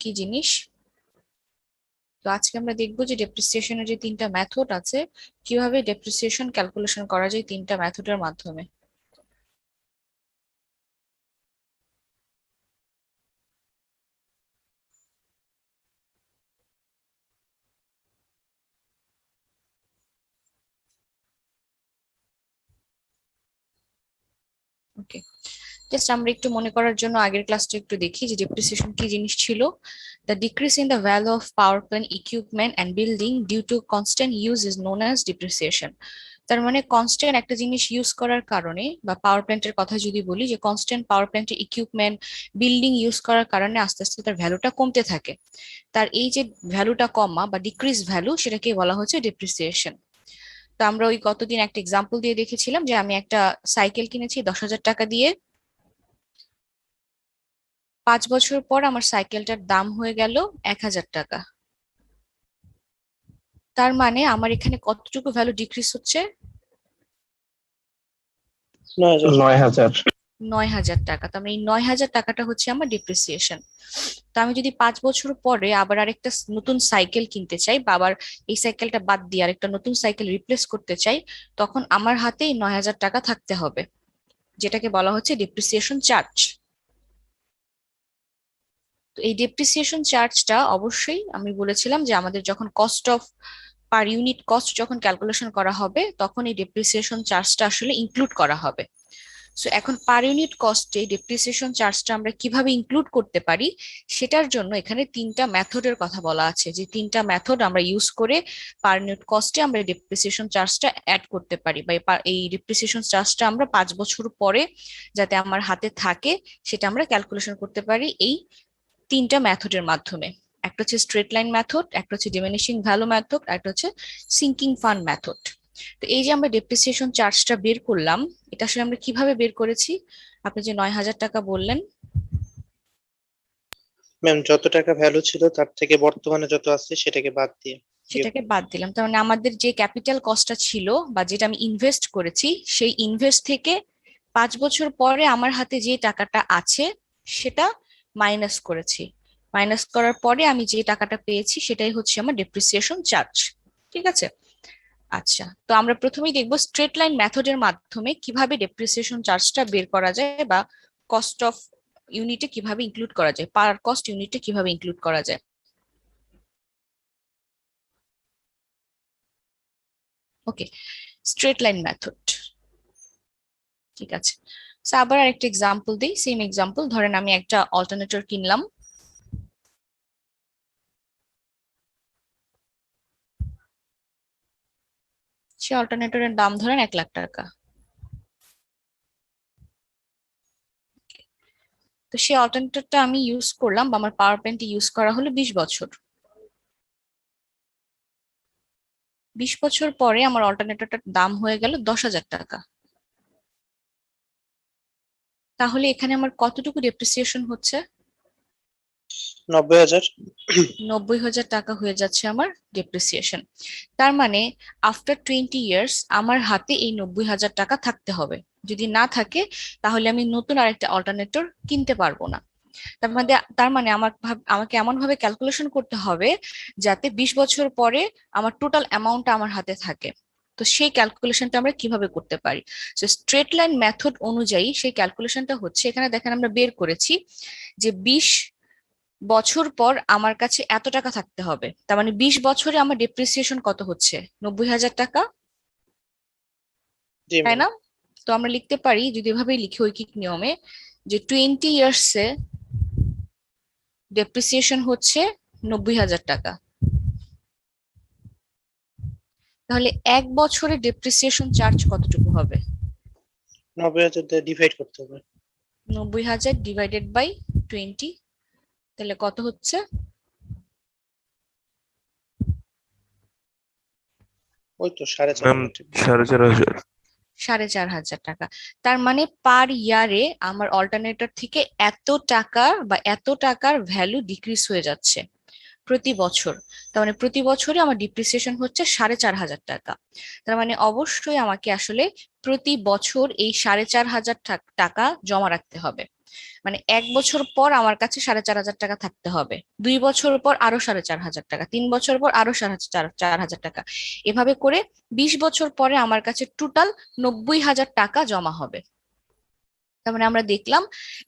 কি জিনিস। তো আজকে আমরা দেখবো যে ডেপ্রিসিয়েশনের যে তিনটা মেথড আছে, কিভাবে ডেপ্রিসিয়েশন ক্যালকুলেশন করা যায় তিনটা মেথডের মাধ্যমে। ওকে, জাস্ট আমরা একটু মনে করার জন্য আগের ক্লাসটা একটু দেখি যে ডেপ্রিসিয়েশন কি জিনিস ছিল। The decrease in the value of power plant equipment and building due to constant use is known as depreciation. তার মানে কনস্ট্যান্ট একটা জিনিস ইউজ করার কারণে, বা পাওয়ার প্ল্যান্টের কথা যদি বলি, যে কনস্ট্যান্ট পাওয়ার প্ল্যান্টের ইকুইপমেন্ট বিল্ডিং ইউজ করার কারণে আস্তে আস্তে তার ভ্যালুটা কমতে থাকে। তার এই যে ভ্যালুটা কমা বা ডিক্রিজ ভ্যালু, সেটাকে বলা হচ্ছে ডেপ্রিসিয়েশন। তো আমরা ওই গতদিন একটা এক্সাম্পল দিয়ে দেখেছিলাম যে আমি একটা সাইকেল কিনেছি 10,000 টাকা দিয়ে। 5 বছর পর আমার সাইকেলটার দাম হয়ে গেল 1,000 টাকা। তার মানে আমার এখানে কতটুকু ভ্যালু ডিক্রিজ হচ্ছে? 9,000। 9,000 টাকা। তার মানে এই 9,000 টাকাটা হচ্ছে আমার ডিপ্রিসিয়েশন। তো আমি যদি 5 বছর পরে আবার আরেকটা নতুন সাইকেল কিনতে চাই, বা আবার এই সাইকেলটা বাদ দিয়ে আরেকটা নতুন সাইকেল রিপ্লেস করতে চাই, তখন আমার হাতে এই 9,000 টাকা থাকতে হবে, যেটাকে বলা হচ্ছে ডিপ্রিসিয়েশন চার্জ। তো এই ডেপ্রিসিয়েশন চার্জটা অবশ্যই আমি বলেছিলাম যে আমাদের যখন cost of per unit cost যখন ক্যালকুলেশন করা হবে, তখন এই ডেপ্রিসিয়েশন চার্জটা আসলে ইনক্লুড করা হবে। সো এখন পার ইউনিট কস্টে ডেপ্রিসিয়েশন চার্জটা আমরা কিভাবে ইনক্লুড করতে পারি, সেটার জন্য এখানে তিনটা মেথডের কথা বলা আছে, যে তিনটা মেথড আমরা ইউজ করে পার ইউনিট কস্টে আমরা ডেপ্রিসিয়েশন চার্জটা অ্যাড করতে পারি, বা এই ডেপ্রিসিয়েশন চার্জটা আমরা 5 বছর পরে যাতে আমার হাতে থাকে সেটা আমরা ক্যালকুলেশন করতে পারি এই তিনটা মেথডের মাধ্যমে। একটা হচ্ছে স্ট্রেট লাইন মেথড, একটা হচ্ছে ডিমিনিশিং ভ্যালু মেথড, আর একটা হচ্ছে সিঙ্কিং ফান্ড মেথড। তো এই যে আমরা ডেপ্রিসিয়েশন চার্জটা বের করলাম, এটা আসলে আমরা কিভাবে বের করেছি? আপনি যে 9,000 টাকা বললেন, ম্যাম, যত টাকা ভ্যালু ছিল তার থেকে বর্তমানে যত আছে সেটাকে বাদ দিয়ে বিয়োগ সেটাকে করতে বাদ হবে। দিলাম। তার মানে আমাদের যে ক্যাপিটাল কস্টটা ছিল বা যেটা আমি ইনভেস্ট করেছি, সেই ইনভেস্ট থেকে 5 বছর পরে আমার হাতে যে টাকাটা আছে সেটা মাইনাস করেছি। মাইনাস করার পরে আমি যে টাকাটা পেয়েছি সেটাই হচ্ছে আমার ডেপ্রিসিয়েশন চার্জ। ঠিক আছে। আচ্ছা, তো আমরা প্রথমেই দেখব স্ট্রেট লাইন মেথডের মাধ্যমে কিভাবে ডেপ্রিসিয়েশন চার্জটা বের করা যায়, বা কস্ট অফ ইউনিটে কিভাবে ইনক্লুড করা যায়, পার কস্ট ইউনিটে কিভাবে ইনক্লুড করা যায়। ওকে, স্ট্রেট লাইন মেথড। ঠিক আছে। So, আবার আরেকটা এক্সাম্পল দিই, সেম এক্সাম্পল। ধরেন আমি একটা অল্টারনেটর কিনলাম। সে অল্টারনেটরের দাম ধরেন 1,00,000 টাকা। তো সেই অল্টারনেটরটা আমি ইউজ করলাম, বা আমার পাওয়ার প্ল্যান্ট ইউজ করা হলো 20 বছর। 20 বছর পরে আমার অল্টারনেটরটার দাম হয়ে গেল 10,000 টাকা। তাহলে এখানে আমার কতটুকু ডেপ্রিসিয়েশন হচ্ছে? 90,000। 90,000 টাকা হয়ে যাচ্ছে আমার ডেপ্রিসিয়েশন। তার মানে আফটার 20 ইয়ার্স আমার হাতে এই 90,000 টাকা থাকতে হবে। যদি না থাকে, তাহলে আমি নতুন আরেকটা অল্টারনেটর কিনতে পারবো না। তার মানে আমাকে এমন ভাবে ক্যালকুলেশন করতে হবে যাতে 20 বছর পরে আমার টোটাল অ্যামাউন্টটা আমার হাতে থাকে। তো সেই ক্যালকুলেশনটা আমরা কিভাবে করতে পারি? স্ট্রেট লাইন মেথড অনুযায়ী সেই ক্যালকুলেশনটা হচ্ছে, এখানে দেখেন আমরা বের করেছি যে 20 বছর পর আমার কাছে এত টাকা থাকতে হবে। তার মানে 20 বছরে আমার ডেপ্রিসিয়েশন কত হচ্ছে? 90,000 টাকা, জি তাই ম্যাম। না? তো আমরা লিখতে পারি, যদি এভাবে লিখি ঐকিক নিয়মে, যে 20 ইয়ার্সে ডেপ্রিসিয়েশন হচ্ছে 90,000 টাকা। তাহলে 1 বছরে ডেপ্রিসিয়েশন চার্জ কতটুকু হবে? 90,000 দিয়ে ডিভাইড করতে হবে। 90,000 ডিভাইডেড বাই 20, তাহলে কত হচ্ছে? ওই তো 4,500 ম্যাম, টাকা। 4,500। 4,500 টাকা। তার মানে পার ইয়ারে আমার অল্টারনেটর থেকে এত টাকা বা এত টাকার ভ্যালু ডিক্রিজ হয়ে যাচ্ছে প্রতি বছর। তার মানে প্রতি বছরে আমার ডিপ্রিসিয়েশন হচ্ছে 4,500 টাকা। তার মানে অবশ্যই আমাকে আসলে প্রতি বছর এই 4,500 টাকা জমা রাখতে হবে। মানে 1 বছর পর আমার কাছে 4,500 টাকা থাকতে হবে, 2 বছর পর আরো 4,500 টাকা, 3 বছর পর আরো 4,500 টাকা, এভাবে করে 20 বছর পরে আমার কাছে টোটাল 90,000 টাকা জমা হবে। তার মানে আমরা দেখলাম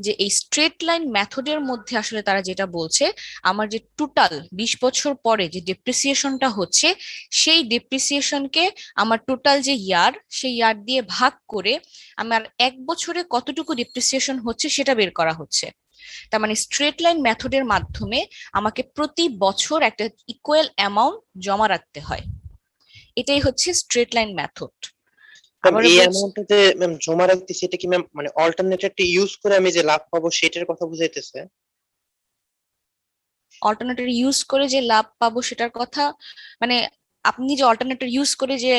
যে এই স্ট্রেট লাইন মেথডের মধ্যে আসলে তারা যেটা বলছে, আমার যে টোটাল 20 বছর পরে যে ডেপ্রিসিয়েশনটা হচ্ছে, সেই ডেপ্রিসিয়েশনকে আমার টোটাল যে ইয়ার, সেই ইয়ার দিয়ে ভাগ করে আমার 1 বছরে কতটুকু ডেপ্রিসিয়েশন হচ্ছে সেটা বের করা হচ্ছে। তার মানে স্ট্রেট লাইন মেথডের মাধ্যমে আমাকে প্রতি বছর একটা ইকুয়াল অ্যামাউন্ট জমা রাখতে হয়। এটাই হচ্ছে স্ট্রেট লাইন মেথড। ম্যাম আবার এই বলছি, অ্যামাউন্টটা যে ম্যাম জমা রাখতেছি, এটা কি ম্যাম মানে অল্টারনেটিভটা ইউজ করে আমি যে লাভ পাবো সেটার কথা বুঝাইতেছে? অল্টারনেটর ইউজ করে যে লাভ পাবো সেটার কথা, মানে আপনি যে অল্টারনেটর ইউজ করে যে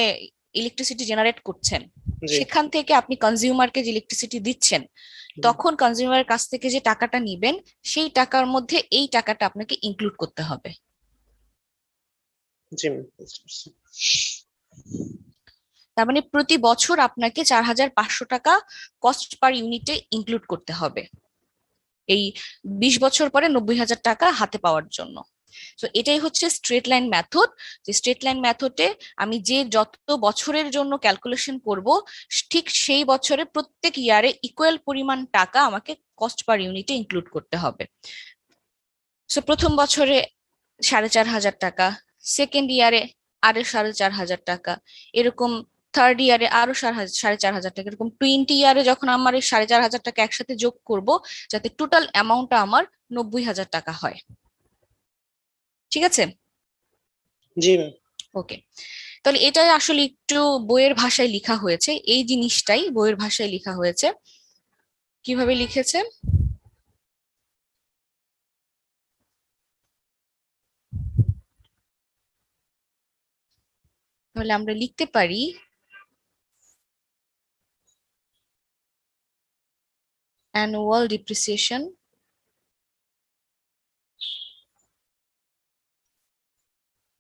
ইলেকট্রিসিটি জেনারেট করছেন, জি সেখান থেকে আপনি কনজিউমারকে যে ইলেকট্রিসিটি দিচ্ছেন, জি তখন কনজিউমারের কাছ থেকে যে টাকাটা নিবেন, সেই টাকার মধ্যে এই টাকাটা আপনাকে ইনক্লুড করতে হবে। জি ম্যাম, বুঝতে পারছি। তার মানে প্রতি বছর আপনাকে 4,500 টাকা কস্ট পার ইউনিটে ইনক্লুড করতে হবে এই 20 বছর পরে 90,000 টাকা হাতে পাওয়ার জন্য। তো এটাই হচ্ছে স্ট্রেট লাইন মেথড। যে স্ট্রেট লাইন মেথডে আমি যে যত বছরের জন্য ক্যালকুলেশন করব, ঠিক সেই বছরে প্রত্যেক ইয়ারে ইকুয়াল পরিমাণ টাকা আমাকে কস্ট পার ইউনিটে ইনক্লুড করতে হবে। সো প্রথম বছরে 4,500 টাকা, সেকেন্ড ইয়ারে আরো 4,500 টাকা, এরকম থার্ড ইয়ারে আরো 4,500 টাকা, এরকম 20 ইয়ারে যখন আমার এই 4,500 টাকা একসাথে যোগ করব, যাতে টোটাল অ্যামাউন্টটা আমার 90,000 টাকা হয়। ঠিক আছে? জি ম্যাম। ওকে, তাহলে এটাই আসলে একটু বইয়ের ভাষায় লেখা হয়েছে, এই জিনিসটাই বইয়ের ভাষায় লেখা হয়েছে। কিভাবে লিখেছে? তাহলে আমরা লিখতে পারি অ্যানুয়াল ডিপ্রিসিয়েশন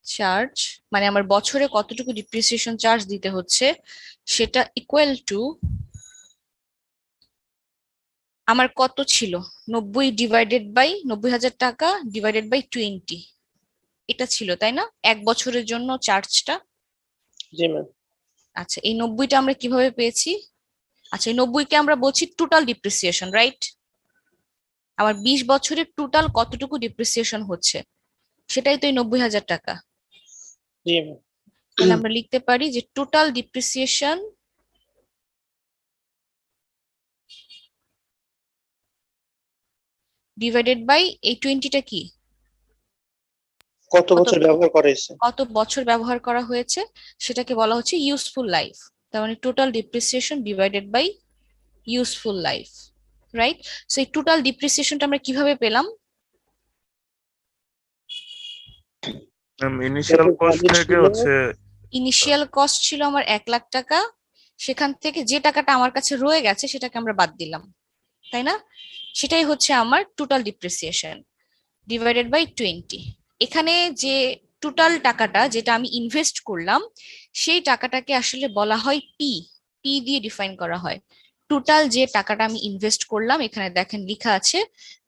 চার্জ, মানে আমার বছরে কতটুকু ডিপ্রিসিয়েশন চার্জ দিতে হচ্ছে, সেটা ইকুয়াল টু আমার কত ছিল, 90 ডিভাইডেড বাই 90,000 টাকা ডিভাইডেড বাই 20, এটা ছিল তাই না 1 বছরের জন্য চার্জটা। জি ম্যাম। আচ্ছা, এই 90টা আমরা কিভাবে পেয়েছি? আচ্ছা, এই 90কে আমরা বলছি টোটাল ডিপ্রিসিয়েশন, রাইট? আমার 20 বছরের টোটাল কতটুকু ডিপ্রিসিয়েশন হচ্ছে, সেটাই তো এই 90,000 টাকা। জি ম্যাম। তাহলে আমরা লিখতে পারি যে টোটাল ডিপ্রিসিয়েশন ডিভাইডেড বাই এই 20টা কি, কত কত বছর ব্যবহার করা হয়েছে? কত বছর ব্যবহার করা হয়েছে, সেটাকে বলা হচ্ছে ইউজফুল লাইফ। তার মানে total depreciation divided by useful life, right? So এই টোটাল ডিপ্রিসিয়েশনটা আমরা কিভাবে পেলাম? ম্যাম যত ইনিশিয়াল কস্ট ভ্যালু থেকে ছিল। হচ্ছে ইনিশিয়াল কস্ট ছিল আমার 1,00,000 টাকা, সেখান থেকে যে টাকাটা আমার কাছে রয়ে গেছে সেটাকে আমরা বাদ দিলাম, তাই না? সেটাই হচ্ছে আমার টোটাল ডিপ্রিসিয়েশন ডিভাইডেড বাই 20। এখানে যে টোটাল টাকাটা যেটা আমি ইনভেস্ট করলাম, সেই টাকাটাকে আসলে বলা হয় পি, পি দিয়ে ডিফাইন করা হয়। টোটাল যে টাকাটা আমি ইনভেস্ট করলাম, এখানে দেখেন লেখা আছে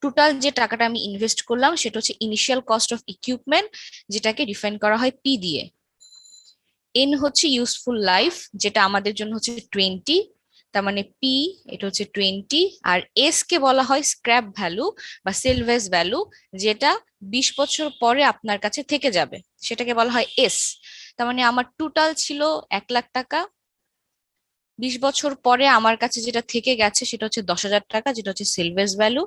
টোটাল যে টাকাটা আমি ইনভেস্ট করলাম সেটা হচ্ছে ইনিশিয়াল কস্ট অফ ইকুইপমেন্ট, যেটাকে ডিফাইন করা হয় পি দিয়ে। এন হচ্ছে ইউজফুল লাইফ, যেটা আমাদের জন্য হচ্ছে 20, তার মানে পি, এটা হচ্ছে 20। আর এস কে বলা হয় স্ক্র্যাপ ভ্যালু বা সেলভেজ ভ্যালু, যেটা 20 বছর পরে আপনার কাছে থেকে যাবে, সেটাকে বলা হয় এস। তার মানে আমার টোটাল ছিল 1,00,000 টাকা, 20 বছর পরে আমার কাছে যেটা থেকে গেছে সেটা হচ্ছে 10,000 টাকা, যেটা হচ্ছে সেলভেজ ভ্যালু।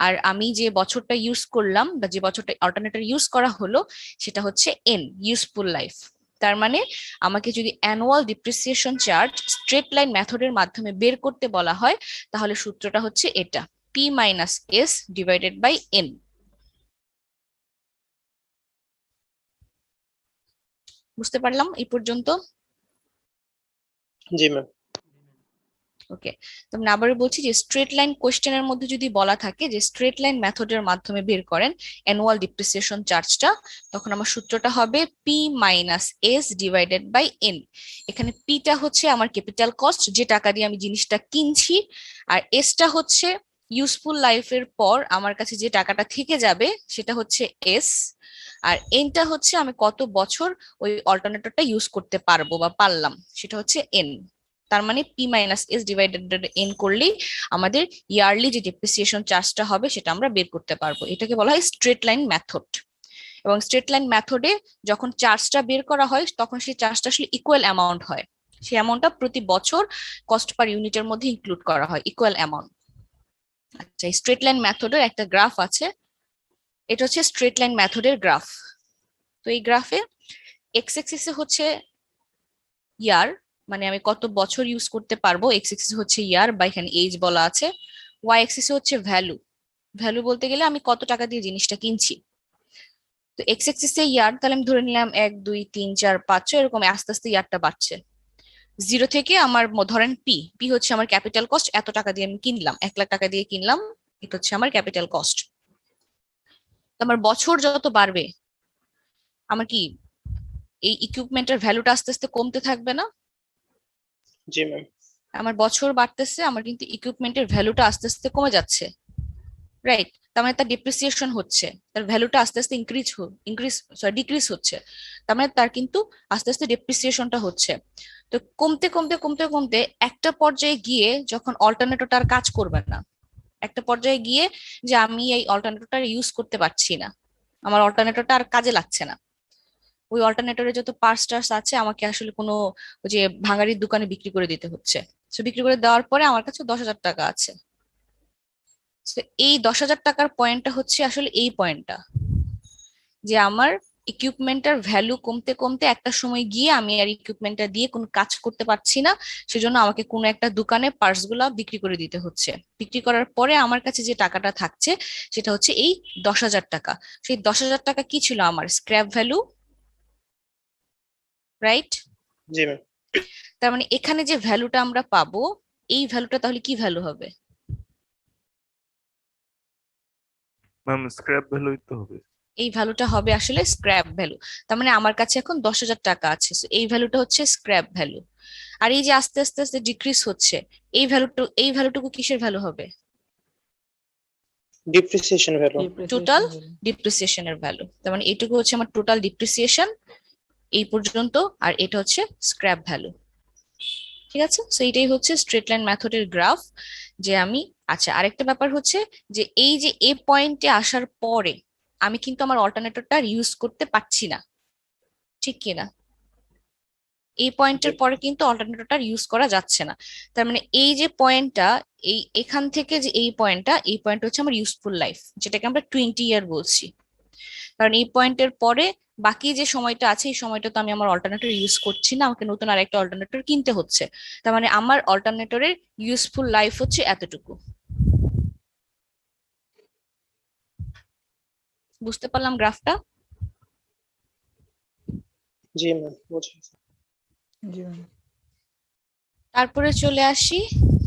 আর আমি যে বছরটা ইউজ করলাম বা যে বছরটা অল্টারনেটর ইউজ করা হলো, সেটা হচ্ছে এন, ইউজফুল লাইফ। তার মানে আমাকে যদি annual depreciation charge straight line মেথডের মাধ্যমে বের করতে বলা হয়, তাহলে সূত্রটা হচ্ছে এটা, P minus S divided by N. বুঝতে পারলাম এই পর্যন্ত? জি ম্যাম। ওকে, তো আমি আবারও বলছি যে স্ট্রেট লাইন কোশ্চেনের মধ্যে যদি বলা থাকে যে স্ট্রেট লাইন মেথডের মাধ্যমে বের করেন অ্যানুয়াল ডিপ্রিসিয়েশন চার্জটা, তখন আমার সূত্রটা হবে P minus S divided by N. এখানে পিটা হচ্ছে আমার ক্যাপিটাল কস্ট, যে টাকা দিয়ে আমি জিনিসটা কিনছি, আর এসটা হচ্ছে ইউজফুল লাইফের পর আমার কাছে যে টাকাটা থেকে যাবে সেটা হচ্ছে এস, আর এনটা হচ্ছে আমি কত বছর ওই অল্টারনেটরটা ইউজ করতে পারবো বা পারলাম, সেটা হচ্ছে এন। তার মানে P minus S divided N করলেই আমাদের ইয়ারলি যে ডেপ্রিসিয়েশন চার্জটা হবে সেটা আমরা বের করতে পারবো। এটাকে বলা হয় স্ট্রেট লাইন মেথড। এবং স্ট্রেট লাইন মেথডে যখন চার্জটা বের করা হয় তখন সেই চার্জটা আসলে ইকুয়াল অ্যামাউন্ট হয়, সেই অ্যামাউন্টটা প্রতি বছর কস্ট পার ইউনিটের মধ্যে ইনক্লুড করা হয় ইকুয়াল অ্যামাউন্ট। আচ্ছা, স্ট্রেট লাইন মেথডের একটা গ্রাফ আছে, এটা হচ্ছে স্ট্রেট লাইন মেথডের গ্রাফ। তো এই গ্রাফে এক্স এক্সিসে হচ্ছে ইয়ার, মানে আমি কত বছর ইউজ করতে পারবো, এক্স এক্সিস হচ্ছে ইয়ার বা এখানে এজ বলা আছে। ওয়াই এক্সিসে হচ্ছে ভ্যালু, ভ্যালু বলতে গেলে আমি কত টাকা দিয়ে জিনিসটা কিনছি। তো এক্স এক্সিসে ইয়ার, তাহলে আমি ধরে নিলাম 1 2 3 4 5 6 এরকম আস্তে আস্তে ইয়ারটা বাড়ছে। জিরো থেকে আমার ধরেন পি, পি হচ্ছে আমার ক্যাপিটাল কস্ট, এত টাকা দিয়ে আমি কিনলাম, 1 লাখ টাকা দিয়ে কিনলাম, এটা হচ্ছে আমার ক্যাপিটাল কস্ট। আমার বছর যত বাড়বে আমার কি এই ইকুইপমেন্টের ভ্যালুটা আস্তে আস্তে কমতে থাকবে না? জি ম্যাম। আমার বছর বাড়তেছে, আমার কিন্তু ইকুইপমেন্টের ভ্যালুটা আস্তে আস্তে কমে যাচ্ছে, রাইট? তার মানে তার ডিপ্রিসিয়েশন হচ্ছে, তার ভ্যালুটা আস্তে আস্তে ডিক্রিজ হচ্ছে, তার মানে তার কিন্তু আস্তে আস্তে ডিপ্রিসিয়েশনটা হচ্ছে। তো কমতে কমতে কমতে কমতে একটা পর্যায়ে গিয়ে যখন অল্টারনেটরটা আর কাজ করবে না, একটা পর্যায়ে গিয়ে যে আমি এই অল্টারনেটরটা ইউজ করতে পারছি না, আমার অল্টারনেটরটা আর কাজে লাগছে না, ওই অল্টারনেটরে যত পার্টস টার্স আছে আমাকে আসলে কোনো ওই যে ভাঙাড়ির দোকানে বিক্রি করে দিতে হচ্ছে। তো বিক্রি করে দেওয়ার পরে আমার কাছে 10,000 টাকা আছে। তো এই 10,000 টাকার পয়েন্টটা হচ্ছে আসলে এই পয়েন্টটা, যে আমার ইকুইপমেন্টের ভ্যালু কমতে কমতে একটা সময় গিয়ে আমি আর ইকুইপমেন্টটা দিয়ে কোনো কাজ করতে পারছি না, সেজন্য আমাকে কোনো একটা দোকানে পার্টস গুলা বিক্রি করে দিতে হচ্ছে। বিক্রি করার পরে আমার কাছে যে টাকাটা থাকছে সেটা হচ্ছে এই 10,000 টাকা। সেই 10,000 টাকা কি ছিল? আমার স্ক্র্যাপ ভ্যালু, রাইট? জি ম্যাম। তার মানে এখানে যে ভ্যালুটা আমরা পাবো, এই ভ্যালুটা তাহলে কি ভ্যালু হবে? ম্যাম স্ক্র্যাপ ভ্যালুই তো হবে। এই ভ্যালুটা হবে আসলে স্ক্র্যাপ ভ্যালু। তার মানে আমার কাছে এখন 10,000 টাকা আছে, so এই ভ্যালুটা হচ্ছে স্ক্র্যাপ ভ্যালু। আর এই যে আস্তে আস্তে আস্তে ডিক্রিজ হচ্ছে, এই ভ্যালুটুকু কিসের ভ্যালু হবে? Depreciation value. টোটাল ডিপ্রিসিয়েশনের ভ্যালু। তার মানে এইটুকু হচ্ছে আমার টোটাল ডিপ্রিসিয়েশন এই পর্যন্ত, আর এটা হচ্ছে স্ক্র্যাপ ভ্যালু। ঠিক আছে, সো এইটাই হচ্ছে স্ট্রেট লাইন মেথডের গ্রাফ। যে আমি, আচ্ছা আরেকটা ব্যাপার হচ্ছে যে এই যে এ পয়েন্টে আসার পরে আমি কিন্তু আমার অল্টারনেটরটা ইউজ করতে পারছি না, ঠিক কিনা? এই পয়েন্টের পরে কিন্তু অল্টারনেটরটা ইউজ করা যাচ্ছে না। তার মানে এই যে পয়েন্টটা, এখান থেকে যে এই পয়েন্ট হচ্ছে আমার ইউজফুল লাইফ, যেটাকে আমরা 20 ইয়ার বলছি। কারণ এই পয়েন্টের পরে বাকি যে সময়টা আছে এই সময়টা তো আমি আমার অল্টারনেটর ইউজ করছি না, আমাকে নতুন আরেকটা অল্টারনেটর কিনতে হচ্ছে। তার মানে আমার অল্টারনেটরের ইউজফুল লাইফ হচ্ছে এতটুকু। বুঝতে পারলাম গ্রাফটা? জি ম্যাম, বুঝেছি। জি ম্যাম। তারপরে চলে আসি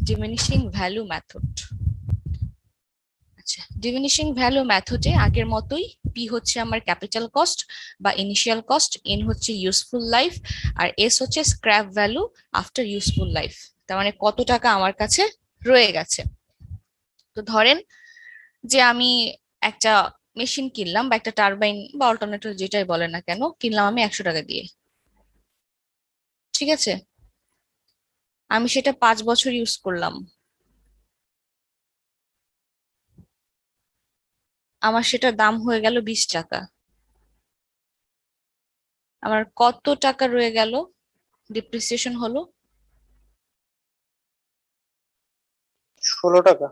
ডিমিনিশিং ভ্যালু মেথড। আচ্ছা, ডিমিনিশিং ভ্যালু মেথডে আগের মতোই পি হচ্ছে আমার ক্যাপিটাল কস্ট বা ইনিশিয়াল কস্ট, এন হচ্ছে ইউজফুল লাইফ, আর এস হচ্ছে scrap value after useful life. তার মানে কত টাকা আমার কাছে রয়ে গেছে। তো ধরেন যে আমি একটা মেশিন কিনলাম বা একটা টারবাইন বা অল্টারনেটর যেটাই বলে না কেন, কিনলাম আমি 100 টাকা দিয়ে, ঠিক আছে? আমি সেটা 5 বছর ইউজ করলাম, আমার সেটার দাম হয়ে গেল 20 টাকা। আমার কত টাকা রয়ে গেল, ডিপ্রিসিয়েশন হলো? 16 টাকা,